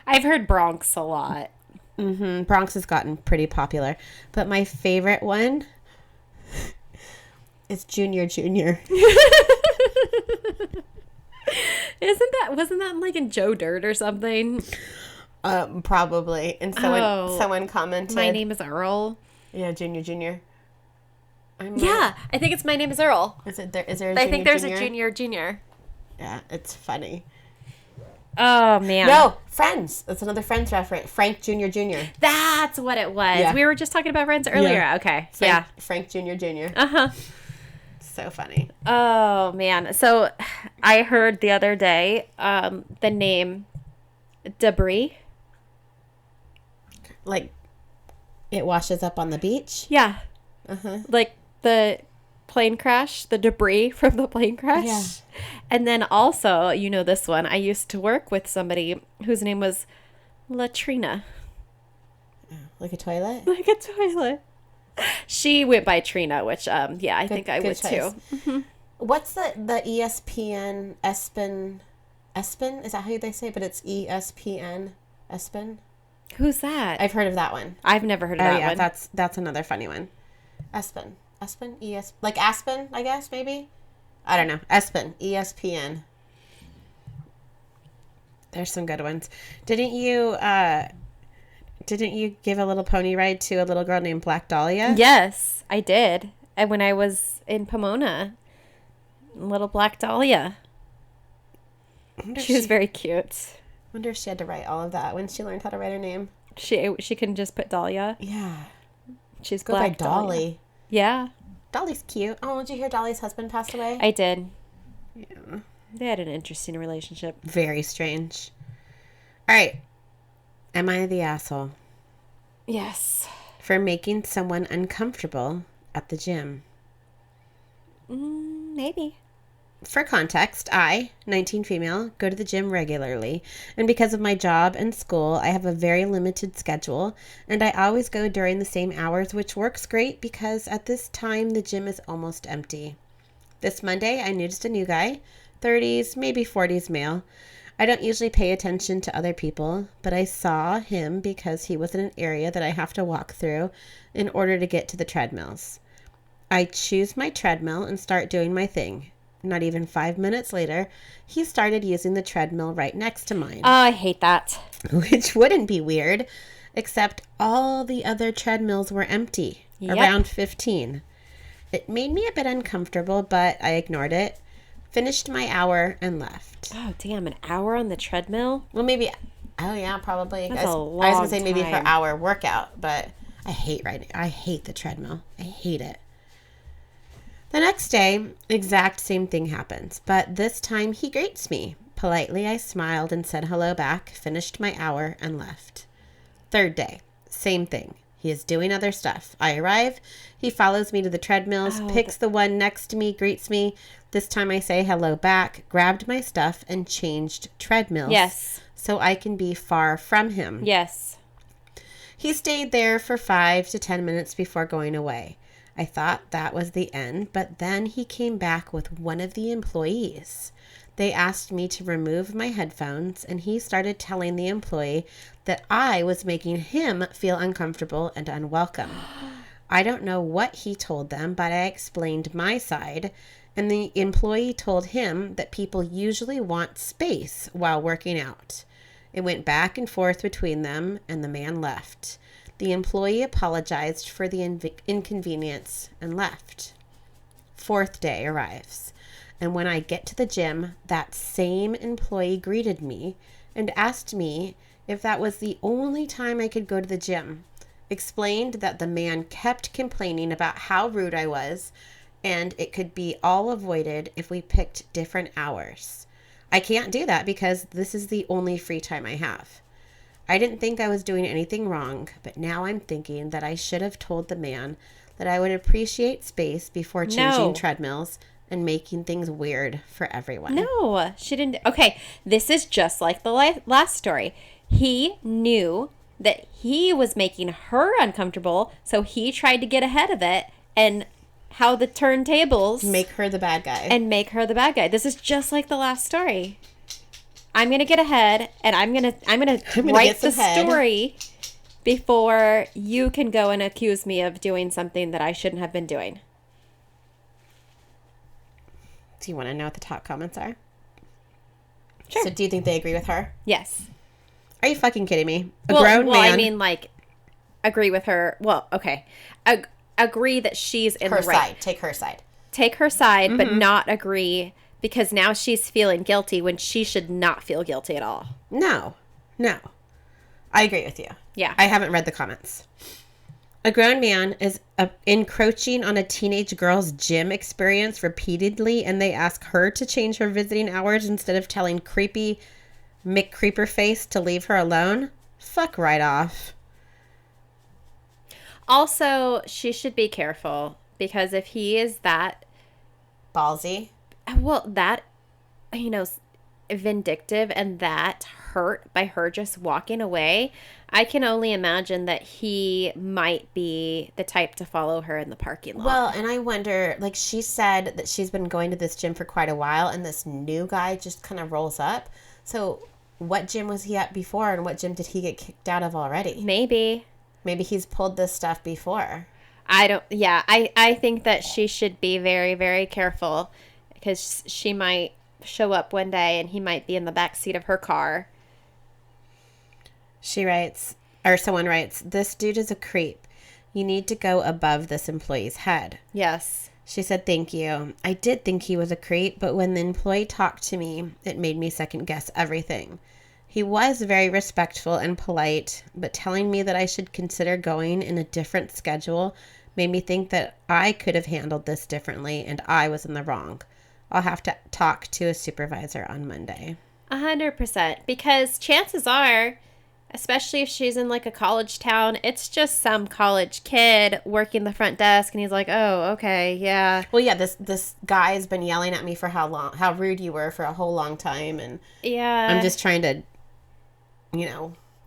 I've heard Bronx a lot. Mm-hmm. Bronx has gotten pretty popular. But my favorite one is Junior. Wasn't that like in Joe Dirt or something? Probably. And someone commented. My name is Earl. Yeah, Junior. Yeah, I think it's My Name is Earl. Is there a Junior? I think there's a Junior. Yeah, it's funny. Oh, man. No, Friends. That's another Friends reference. Frank Jr. That's what it was. Yeah. We were just talking about Friends earlier. Yeah. Okay. Frank Jr. Uh-huh. So funny. Oh, man. So I heard the other day the name Debris. Like, it washes up on the beach? Yeah. Uh-huh. Like the plane crash, the debris from the plane crash. Yeah. And then also, you know this one, I used to work with somebody whose name was Latrina. Like a toilet? Like a toilet. She went by Trina, which, I think I would choice. too. Mm-hmm. What's the ESPN Espen? Espen? Is that how they say it? But it's ESPN Espen? Who's that? I've heard of that one. I've never heard of that one. That's another funny one. Espen. Like Aspen, I guess, maybe? I don't know. ESPN. There's some good ones. Didn't you give a little pony ride to a little girl named Black Dahlia? Yes, I did. And when I was in Pomona, little Black Dahlia. She was very cute. Wonder if she had to write all of that when she learned how to write her name. She can just put Dahlia. Yeah. She's Go Black by Dolly. Dahlia. Yeah. Dolly's cute. Oh, did you hear Dolly's husband passed away? I did. Yeah. They had an interesting relationship. Very strange. All right. Am I the asshole? Yes. For making someone uncomfortable at the gym? Maybe. For context, I, 19 female, go to the gym regularly, and because of my job and school, I have a very limited schedule, and I always go during the same hours, which works great because at this time the gym is almost empty. This Monday, I noticed a new guy, 30s, maybe 40s male. I don't usually pay attention to other people, but I saw him because he was in an area that I have to walk through in order to get to the treadmills. I choose my treadmill and start doing my thing. Not even 5 minutes later, he started using the treadmill right next to mine. Oh, I hate that. Which wouldn't be weird, except all the other treadmills were empty, Yep. around 15. It made me a bit uncomfortable, but I ignored it, finished my hour, and left. Oh, damn, an hour on the treadmill? Well, maybe, oh yeah, probably. That's I was a going to say long maybe her time. hour workout, but I hate the treadmill. I hate it. The next day, exact same thing happens, but this time he greets me. Politely, I smiled and said hello back, finished my hour, and left. Third day, same thing. He is doing other stuff. I arrive. He follows me to the treadmills, picks the one next to me, greets me. This time I say hello back, grabbed my stuff, and changed treadmills. Yes. So I can be far from him. Yes. He stayed there for 5 to 10 minutes before going away. I thought that was the end, but then he came back with one of the employees. They asked me to remove my headphones, and he started telling the employee that I was making him feel uncomfortable and unwelcome. I don't know what he told them, but I explained my side, and the employee told him that people usually want space while working out. It went back and forth between them, and the man left. The employee apologized for the inconvenience and left. Fourth day arrives, and when I get to the gym, that same employee greeted me and asked me if that was the only time I could go to the gym. Explained that the man kept complaining about how rude I was, and it could be all avoided if we picked different hours. I can't do that because this is the only free time I have. I didn't think I was doing anything wrong, but now I'm thinking that I should have told the man that I would appreciate space before changing No. treadmills and making things weird for everyone. No, she didn't. Okay, this is just like the last story. He knew that he was making her uncomfortable, so he tried to get ahead of it and how the turntables Make her the bad guy. and make her the bad guy. This is just like the last story. I'm gonna get ahead, and I'm gonna write get the some head. story before you can go and accuse me of doing something that I shouldn't have been doing. Do you want to know what the top comments are? Sure. So do you think they agree with her? Yes. Are you fucking kidding me? Well, Grown man. I mean, like, agree with her. Well, okay. Agree that she's in her the right. side. Take her side. Take her side, but not agree because now she's feeling guilty when she should not feel guilty at all. No. I agree with you. Yeah. I haven't read the comments. A grown man is encroaching on a teenage girl's gym experience repeatedly, and they ask her to change her visiting hours instead of telling creepy McCreeperface to leave her alone. Fuck right off. Also, she should be careful because if he is that, Ballsy. well, that, vindictive and that hurt by her just walking away, I can only imagine that he might be the type to follow her in the parking lot. Well, and I wonder, like, she said that she's been going to this gym for quite a while, and this new guy just kind of rolls up. So what gym was he at before, and what gym did he get kicked out of already? Maybe He's pulled this stuff before. I think that she should be very, very careful. because she might show up one day and he might be in the back seat of her car. She writes, or someone writes, "This dude is a creep. You need to go above this employee's head." Yes. She said, "Thank you. I did think he was a creep, but when the employee talked to me, it made me second guess everything. He was very respectful and polite, but telling me that I should consider going in a different schedule made me think that I could have handled this differently and I was in the wrong. I'll have to talk to a supervisor on Monday." 100%. Because chances are, especially if she's in like a college town, it's just some college kid working the front desk and he's like, "Oh, okay, yeah." Well, yeah, this guy's been yelling at me for how rude you were for a whole long time, and Yeah. I'm just trying to,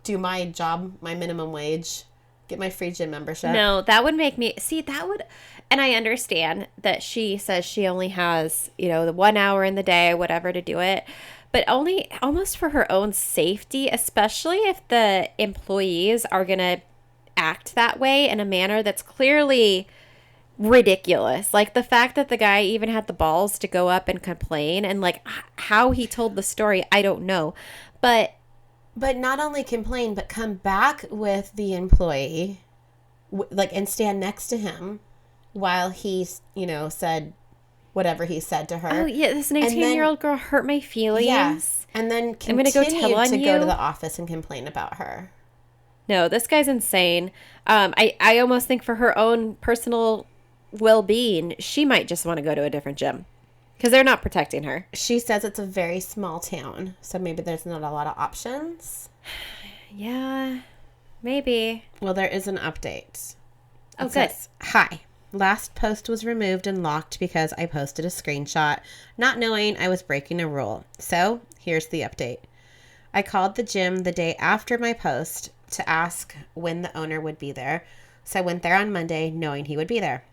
do my job, my minimum wage, get my free gym membership. No, that would make me see that would, and I understand that she says she only has, the 1 hour in the day, whatever, to do it, but only almost for her own safety, especially if the employees are going to act that way in a manner that's clearly ridiculous. Like the fact that the guy even had the balls to go up and complain, and like how he told the story, I don't know. But not only complain, but come back with the employee, and stand next to him while he, said whatever he said to her. Oh, yeah, this 19-year-old girl hurt my feelings. Yes. And then I'm going to go tell on you. Go to the office and complain about her. No, this guy's insane. I almost think for her own personal well-being, she might just want to go to a different gym because they're not protecting her. She says it's a very small town, so maybe there's not a lot of options. Yeah, maybe. Well, there is an update. Oh, It good. says, "Hi. Last post was removed and locked because I posted a screenshot, not knowing I was breaking a rule. So, here's the update. I called the gym the day after my post to ask when the owner would be there. So I went there on Monday knowing he would be there.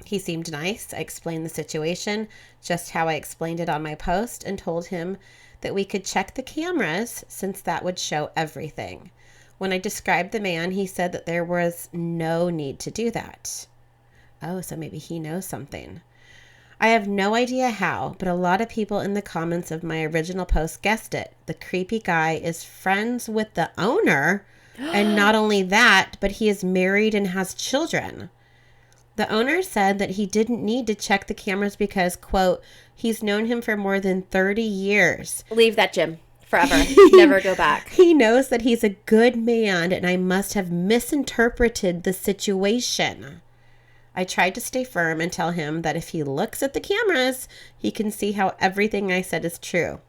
He seemed nice. I explained the situation, just how I explained it on my post, and told him that we could check the cameras since that would show everything. When I described the man, he said that there was no need to do that." Oh, so maybe he knows something. "I have no idea how, but a lot of people in the comments of my original post guessed it. The creepy guy is friends with the owner, and not only that, but he is married and has children. The owner said that he didn't need to check the cameras because, quote, he's known him for more than 30 years. Leave that gym forever. Never go back. He knows that he's a good man, and I must have misinterpreted the situation. I tried to stay firm and tell him that if he looks at the cameras, he can see how everything I said is true.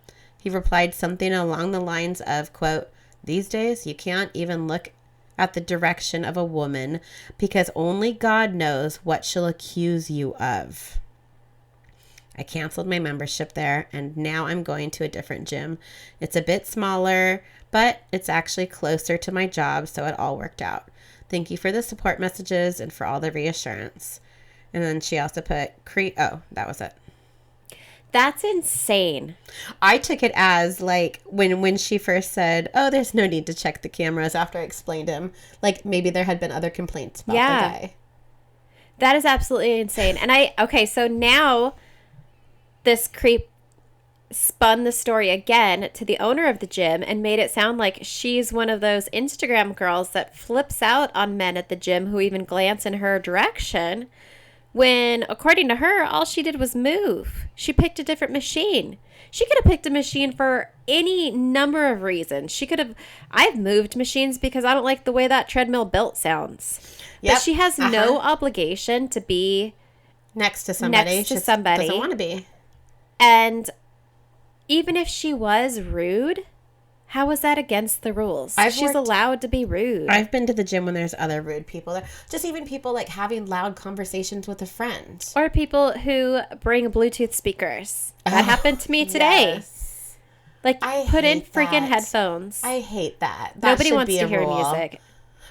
He replied something along the lines of, quote, these days you can't even look at the direction of a woman because only God knows what she'll accuse you of. I canceled my membership there, and now I'm going to a different gym. It's a bit smaller, but it's actually closer to my job, so it all worked out. Thank you for the support messages and for all the reassurance." And then she also put, oh, that was it. That's insane. I took it as, like, when she first said, oh, there's no need to check the cameras after I explained him. Like, maybe there had been other complaints about the guy. That is absolutely insane. And okay, so now this creep spun the story again to the owner of the gym and made it sound like she's one of those Instagram girls that flips out on men at the gym who even glance in her direction, when, according to her, all she did was move. She picked a different machine. She could have picked a machine for any number of reasons. I've moved machines because I don't like the way that treadmill belt sounds. Yep. But she has no obligation to be next to somebody. She doesn't want to be. And even if she was rude, how is that against the rules? She's allowed to be rude. I've been to the gym when there's other rude people there. Just even people like having loud conversations with a friend. Or people who bring Bluetooth speakers. That happened to me today. Yes. Like, put in freaking headphones. I hate that. Nobody wants to hear music.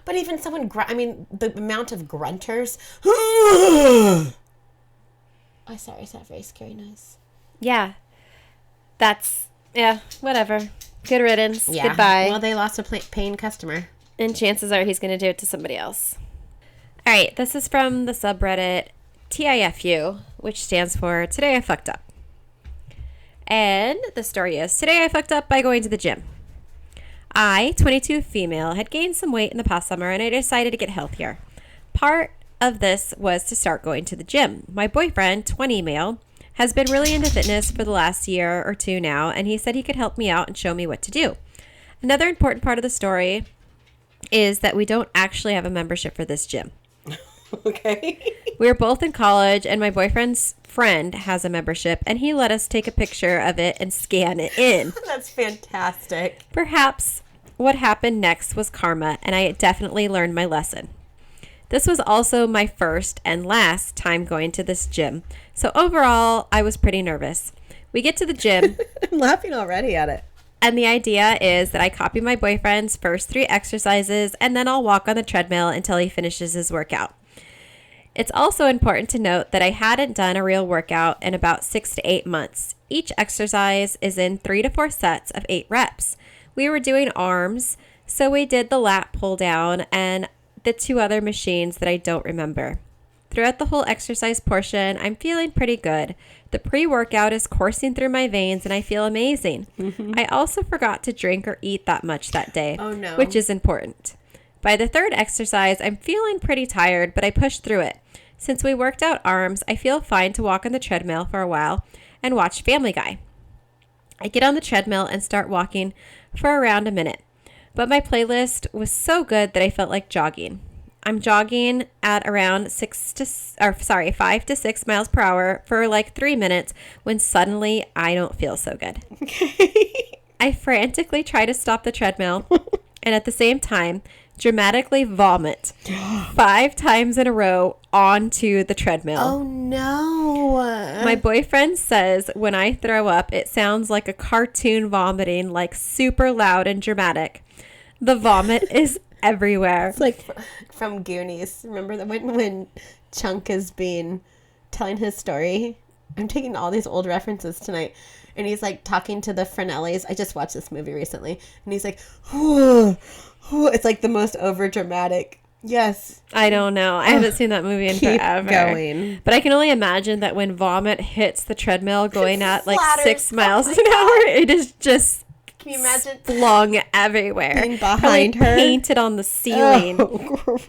But even someone, the amount of grunters. Oh, sorry, it's not a very scary noise. Yeah. Whatever. Good riddance. Yeah. Goodbye. Well, they lost a paying customer. And chances are he's going to do it to somebody else. All right. This is from the subreddit TIFU, which stands for Today I Fucked Up. And the story is, today I fucked up by going to the gym. I, 22 female, had gained some weight in the past summer and I decided to get healthier. Part of this was to start going to the gym. My boyfriend, 20 male, has been really into fitness for the last year or two now, and he said he could help me out and show me what to do. Another important part of the story is that we don't actually have a membership for this gym. Okay. We're both in college, and my boyfriend's friend has a membership, and he let us take a picture of it and scan it in. That's fantastic. Perhaps what happened next was karma, and I definitely learned my lesson. This was also my first and last time going to this gym, so overall, I was pretty nervous. We get to the gym. I'm laughing already at it. And the idea is that I copy my boyfriend's first 3 exercises, and then I'll walk on the treadmill until he finishes his workout. It's also important to note that I hadn't done a real workout in about 6 to 8 months. Each exercise is in 3 to 4 sets of 8 reps. We were doing arms, so we did the lat pull down and the 2 other machines that I don't remember. Throughout the whole exercise portion, I'm feeling pretty good. The pre-workout is coursing through my veins and I feel amazing. I also forgot to drink or eat that much that day, which is important. By the 3rd exercise, I'm feeling pretty tired, but I pushed through it. Since we worked out arms, I feel fine to walk on the treadmill for a while and watch Family Guy. I get on the treadmill and start walking for around a minute, but my playlist was so good that I felt like jogging. I'm jogging at around 5 to 6 miles per hour for like 3 minutes when suddenly I don't feel so good. I frantically try to stop the treadmill and at the same time dramatically vomit 5 times in a row onto the treadmill. Oh no. My boyfriend says when I throw up, it sounds like a cartoon vomiting, like super loud and dramatic. The vomit is everywhere. It's like from Goonies. Remember that when Chunk is telling his story? I'm taking all these old references tonight. And he's like talking to the Fresnellis. I just watched this movie recently. And he's like, whoo, whoo. It's like the most over dramatic. Yes. I don't know. I haven't seen that movie in forever. Going. But I can only imagine that when vomit hits the treadmill going at like 6 miles an hour, it is just Can you imagine flung everywhere. being behind her? Painted on the ceiling. Oh.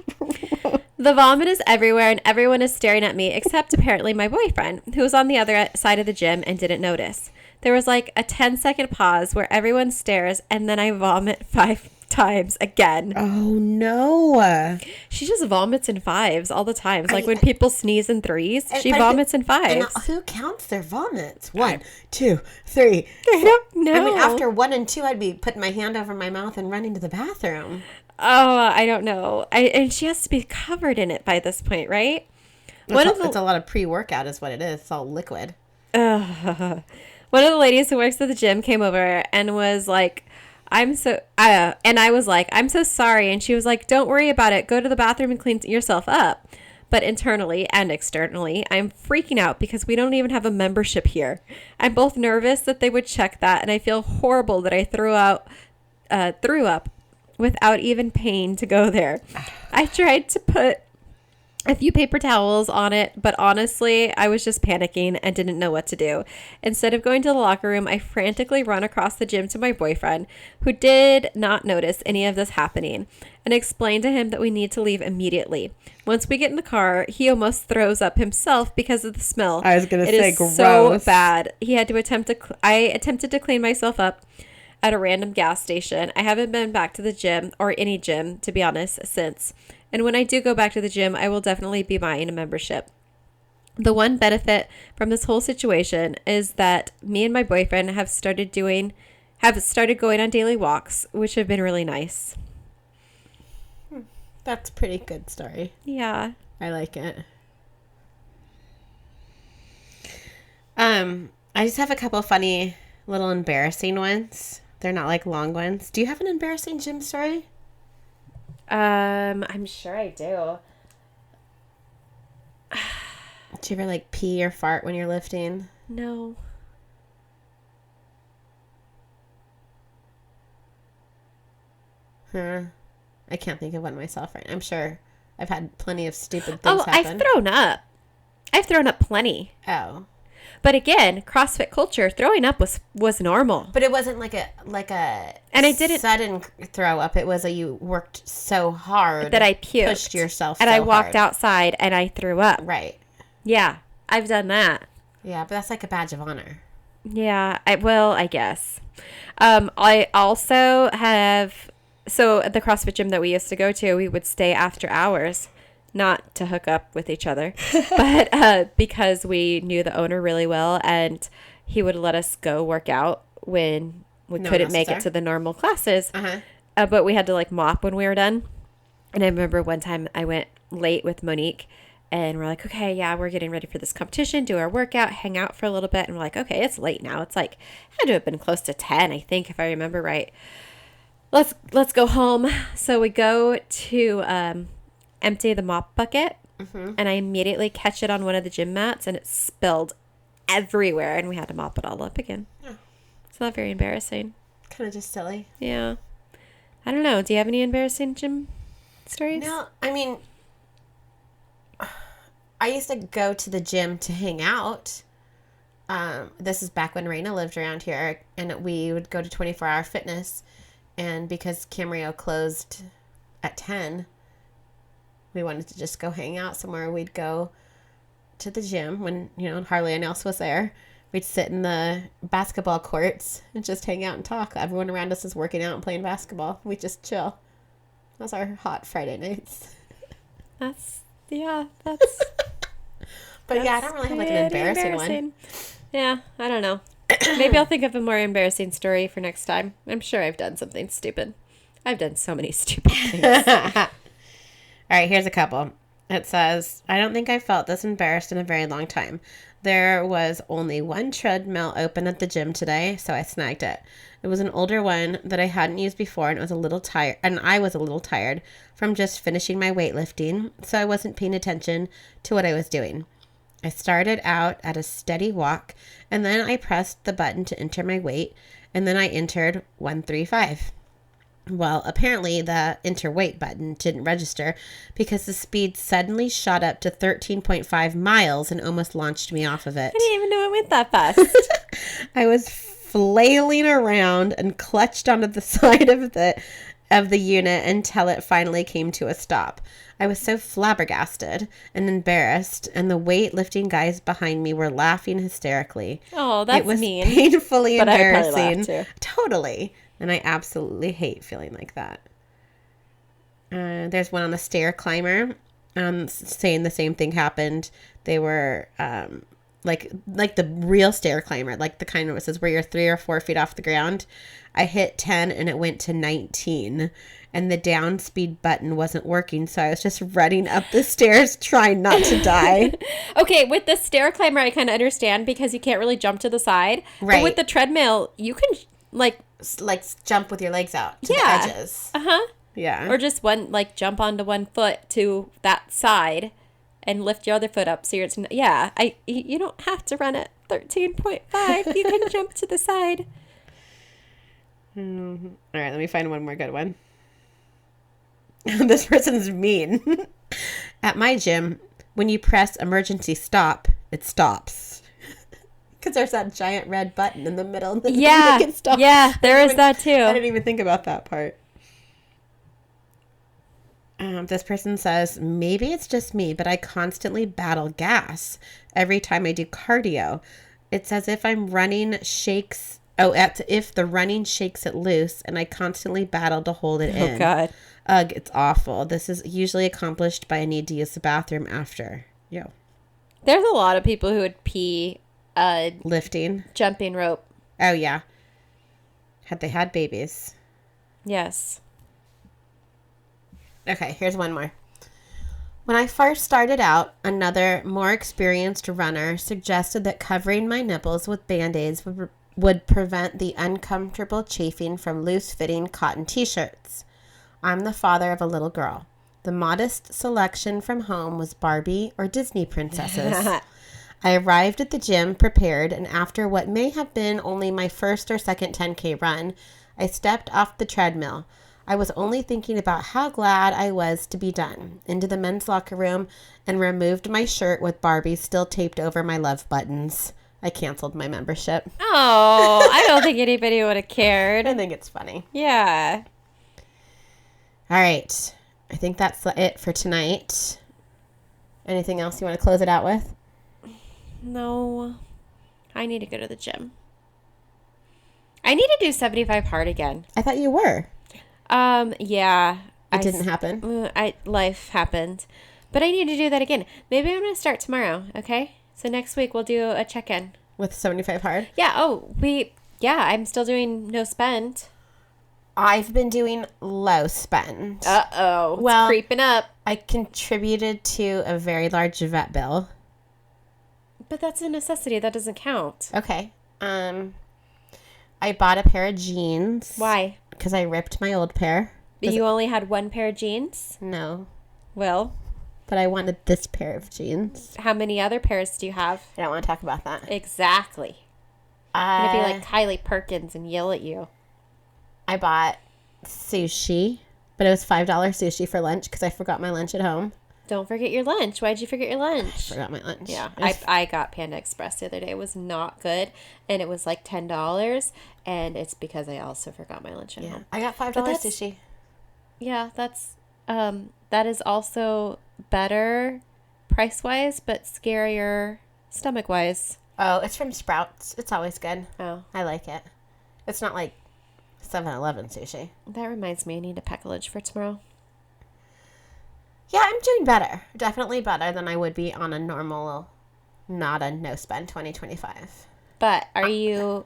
The vomit is everywhere and everyone is staring at me except apparently my boyfriend, who was on the other side of the gym and didn't notice. There was like a 10-second pause where everyone stares and then I vomit 5 times again. Oh no. She just vomits in 5s all the time. It's like when people sneeze in 3s, she vomits in 5s. And who counts their vomits? 1, 2, 3. I don't know. I mean, after 1 and 2, I'd be putting my hand over my mouth and running to the bathroom. Oh, I don't know. And she has to be covered in it by this point, right? It's a lot of pre-workout is what it is. It's all liquid. One of the ladies who works at the gym came over and was like, and I was like, I'm so sorry. And she was like, don't worry about it. Go to the bathroom and clean yourself up. But internally and externally, I'm freaking out because we don't even have a membership here. I'm both nervous that they would check that. And I feel horrible that I threw up without even paying to go there. I tried to put a few paper towels on it, but honestly, I was just panicking and didn't know what to do. Instead of going to the locker room, I frantically run across the gym to my boyfriend, who did not notice any of this happening, and explained to him that we need to leave immediately. Once we get in the car, he almost throws up himself because of the smell. I was going to say, gross. So bad. I attempted to clean myself up at a random gas station. I haven't been back to the gym or any gym, to be honest, since. And when I do go back to the gym, I will definitely be buying a membership. The one benefit from this whole situation is that me and my boyfriend have started going on daily walks, which have been really nice. That's a pretty good story. Yeah. I like it. I just have a couple funny little embarrassing ones. They're not like long ones. Do you have an embarrassing gym story? I'm sure I do. Do you ever like pee or fart when you're lifting? No. Huh. I can't think of one myself right now. I'm sure I've had plenty of stupid things happen. I've thrown up. I've thrown up plenty. Oh. But again, CrossFit culture, throwing up was normal. But it wasn't like a And I didn't sudden throw up. It was you worked so hard that I puked. Pushed yourself and so I walked hard. outside and I threw up. Right. Yeah, I've done that. Yeah, but that's like a badge of honor. Yeah, I guess. I also have, so at the CrossFit gym that we used to go to, we would stay after hours, not to hook up with each other, but because we knew the owner really well, and he would let us go work out when we couldn't make it to the normal classes. But we had to like mop when we were done. And I remember one time I went late with Monique, and we're like, okay, yeah, we're getting ready for this competition, do our workout, hang out for a little bit. And we're like, okay, it's late now. It's like, had to have been close to 10, I think, if I remember right. Let's go home. So we go to empty the mop bucket, and I immediately catch it on one of the gym mats, and it spilled everywhere, and we had to mop it all up again. Yeah. It's not very embarrassing. Kind of just silly. Yeah. I don't know. Do you have any embarrassing gym stories? No, I mean, I used to go to the gym to hang out. This is back when Raina lived around here, and we would go to 24-hour fitness. And because Camarillo closed at 10, we wanted to just go hang out somewhere. We'd go to the gym when, hardly anyone else was there. We'd sit in the basketball courts and just hang out and talk. Everyone around us is working out and playing basketball. We'd just chill. That's our hot Friday nights. That's But yeah, I don't really have like an embarrassing one. Yeah, I don't know. Maybe I'll think of a more embarrassing story for next time. I'm sure I've done something stupid. I've done so many stupid things. All right, here's a couple. It says, I don't think I felt this embarrassed in a very long time. There was only one treadmill open at the gym today, so I snagged it. It was an older one that I hadn't used before, and I was a little tired from just finishing my weightlifting, so I wasn't paying attention to what I was doing. I started out at a steady walk, and then I pressed the button to enter my weight, and then I entered 135. Well, apparently the enter weight button didn't register because the speed suddenly shot up to 13.5 miles and almost launched me off of it. I didn't even know it went that fast. I was flailing around and clutched onto the side of the unit until it finally came to a stop. I was so flabbergasted and embarrassed, and the weightlifting guys behind me were laughing hysterically. Oh, that's mean. It was painfully but embarrassing. I probably laughed too. Totally. And I absolutely hate feeling like that. There's one on the stair climber saying the same thing happened. They were like the real stair climber, like the kind of says where you're 3 or 4 feet off the ground. I hit 10 and it went to 19. And the down speed button wasn't working, so I was just running up the stairs trying not to die. Okay, with the stair climber, I kind of understand because you can't really jump to the side. Right. But with the treadmill, you can like jump with your legs out to the edges. Yeah. Or just jump onto one foot to that side and lift your other foot up. So you don't have to run at 13.5. You can jump to the side. All right, let me find one more good one. This person's mean. At my gym, when you press emergency stop, it stops. Because there's that giant red button in the middle. And Yeah, there is that too. I didn't even think about that part. This person says, maybe it's just me, but I constantly battle gas every time I do cardio. It's as if I'm running shakes. If the running shakes it loose, and I constantly battle to hold it in. Oh, God. Ugh, it's awful. This is usually accomplished by a need to use the bathroom after. Yo. There's a lot of people who would pee lifting. Jumping rope. Oh, yeah. Had they had babies. Yes. Okay, here's one more. When I first started out, another more experienced runner suggested that covering my nipples with Band-Aids would prevent the uncomfortable chafing from loose-fitting cotton t-shirts. I'm the father of a little girl. The modest selection from home was Barbie or Disney princesses. I arrived at the gym prepared, and after what may have been only my first or second 10K run, I stepped off the treadmill. I was only thinking about how glad I was to be done. Into the men's locker room and removed my shirt with Barbie still taped over my love buttons. I canceled my membership. Oh, I don't think anybody would have cared. I think it's funny. Yeah. All right. I think that's it for tonight. Anything else you want to close it out with? No. I need to go to the gym. I need to do 75 hard again. I thought you were. Yeah. It didn't happen. Life happened. But I need to do that again. Maybe I'm going to start tomorrow, okay? So next week we'll do a check-in. With 75 hard? Yeah, I'm still doing no spend. I've been doing low spend. Uh-oh. It's Well, creeping up. I contributed to a very large vet bill. But that's a necessity. That doesn't count. Okay. I bought a pair of jeans. Why? Because I ripped my old pair. You only had one pair of jeans? No. Well, But I wanted this pair of jeans. how many other pairs do you have? I don't want to talk about that. Exactly. I'm going to be like Kylie Perkins and yell at you. I bought sushi, but it was $5 sushi for lunch because I forgot my lunch at home. Don't forget your lunch. Why'd you forget your lunch? Forgot my lunch. Yeah, I got Panda Express the other day. It was not good, and it was like $10, and it's because I also forgot my lunch at home. I got $5 sushi. Yeah, that is also better price-wise, but scarier stomach-wise. Oh, it's from Sprouts. It's always good. Oh, I like it. It's not like 7-Eleven sushi. that reminds me, I need a pack of lunch for tomorrow. Yeah, I'm doing better. Definitely better than I would be on a normal, not a no-spend 2025. But are you...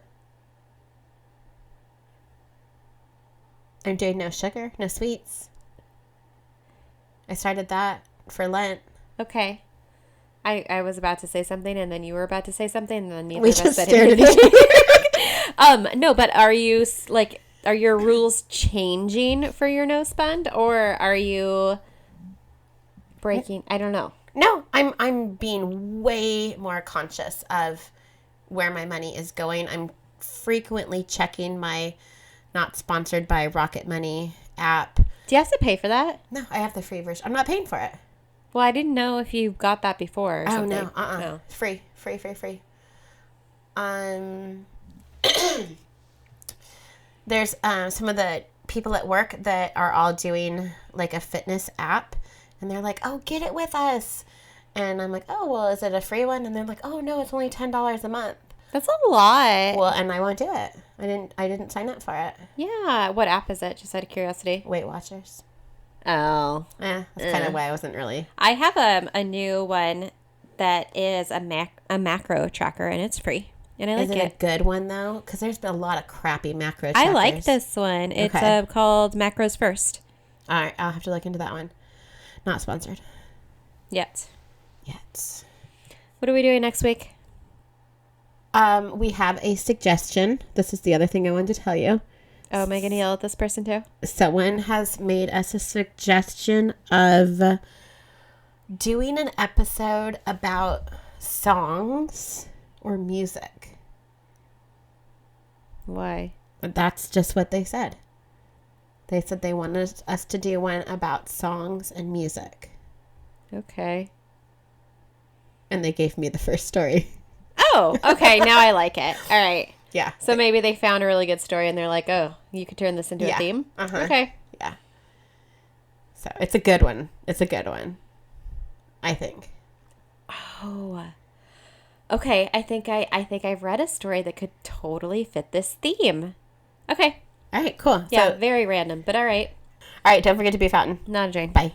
I'm doing no sugar, no sweets. I started that for Lent. Okay. I was about to say something, and then you were about to say something, and then neither We of us just said stared at anything. each other. No, but are you, like, are your rules changing for your no spend, or are you breaking? I don't know. No, I'm being way more conscious of where my money is going. I'm frequently checking my not sponsored by Rocket Money app. Do you have to pay for that? No, I have the free version. I'm not paying for it. Well, I didn't know if you got that before or Oh, something. no. No. Free. There's some of the people at work that are all doing like a fitness app, and they're like, oh, get it with us. And I'm like, oh, well, is it a free one? And they're like, oh, no, it's only $10 a month. That's a lot. Well, and I won't do it. I didn't sign up for it. Yeah. What app is it? Just out of curiosity. Weight Watchers. Oh. That's kind of why I wasn't really. I have a new one that is a macro tracker, and it's free. And I like Is it a good one, though? Because there's been a lot of crappy macro trackers. I like this one. It's Okay. called Macros First. All right, I'll have to look into that one. Not sponsored Yet. yet. What are we doing next week? We have a suggestion. This is the other thing I wanted to tell you. Oh, am I going to yell at this person too? Someone has made us a suggestion of doing an episode about songs or music. Why? That's just what they said. They said they wanted us to do one about songs and music. Okay. And they gave me the first story. Oh, okay. Now I like it. All right. Yeah. So maybe they found a really good story and they're like, oh, you could turn this into a theme? Uh-huh. Okay. Yeah. So it's a good one. I think. Oh. Okay. I think I've read a story that could totally fit this theme. Okay. All right, cool. Yeah, So, very random, but all right. all right, don't forget to be a fountain. Not a drain. Bye.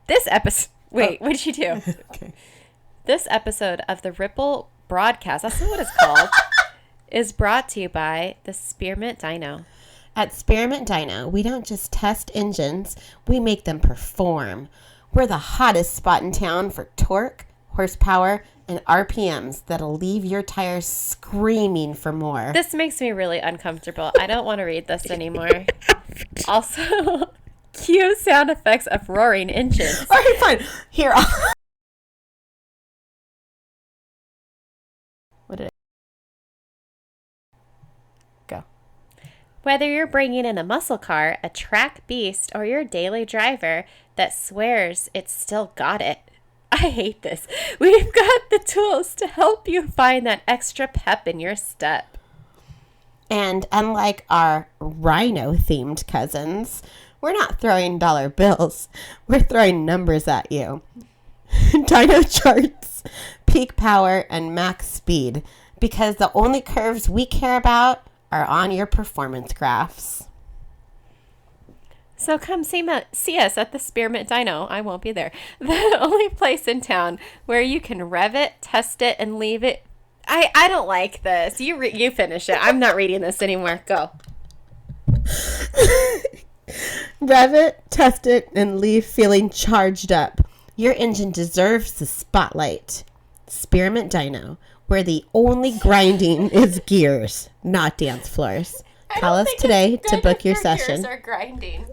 This episode... Wait, what did you do? Okay. This episode of the Ripple Broadcast, that's not what it's called, is brought to you by the Spearmint Dyno. At Spearmint Dyno, we don't just test engines, we make them perform. We're the hottest spot in town for torque, horsepower, and RPMs that'll leave your tires screaming for more. This makes me really uncomfortable. I don't want to read this anymore. Also, cue sound effects of roaring engines. All right, fine. Here. What did I... Go. Whether you're bringing in a muscle car, a track beast, or your daily driver that swears it's still got it, I hate this. We've got the tools to help you find that extra pep in your step. And unlike our rhino-themed cousins, we're not throwing dollar bills. We're throwing numbers at you. Dyno charts, peak power, and max speed, because the only curves we care about are on your performance graphs. So come see us at the Spearmint Dyno. I won't be there. The only place in town where you can rev it, test it, and leave it. I don't like this. You finish it. I'm not reading this anymore. Go. Rev it, test it, and leave feeling charged up. Your engine deserves the spotlight. Spearmint Dyno, where the only grinding is gears, not dance floors. Call us today to book your session. Gears are grinding.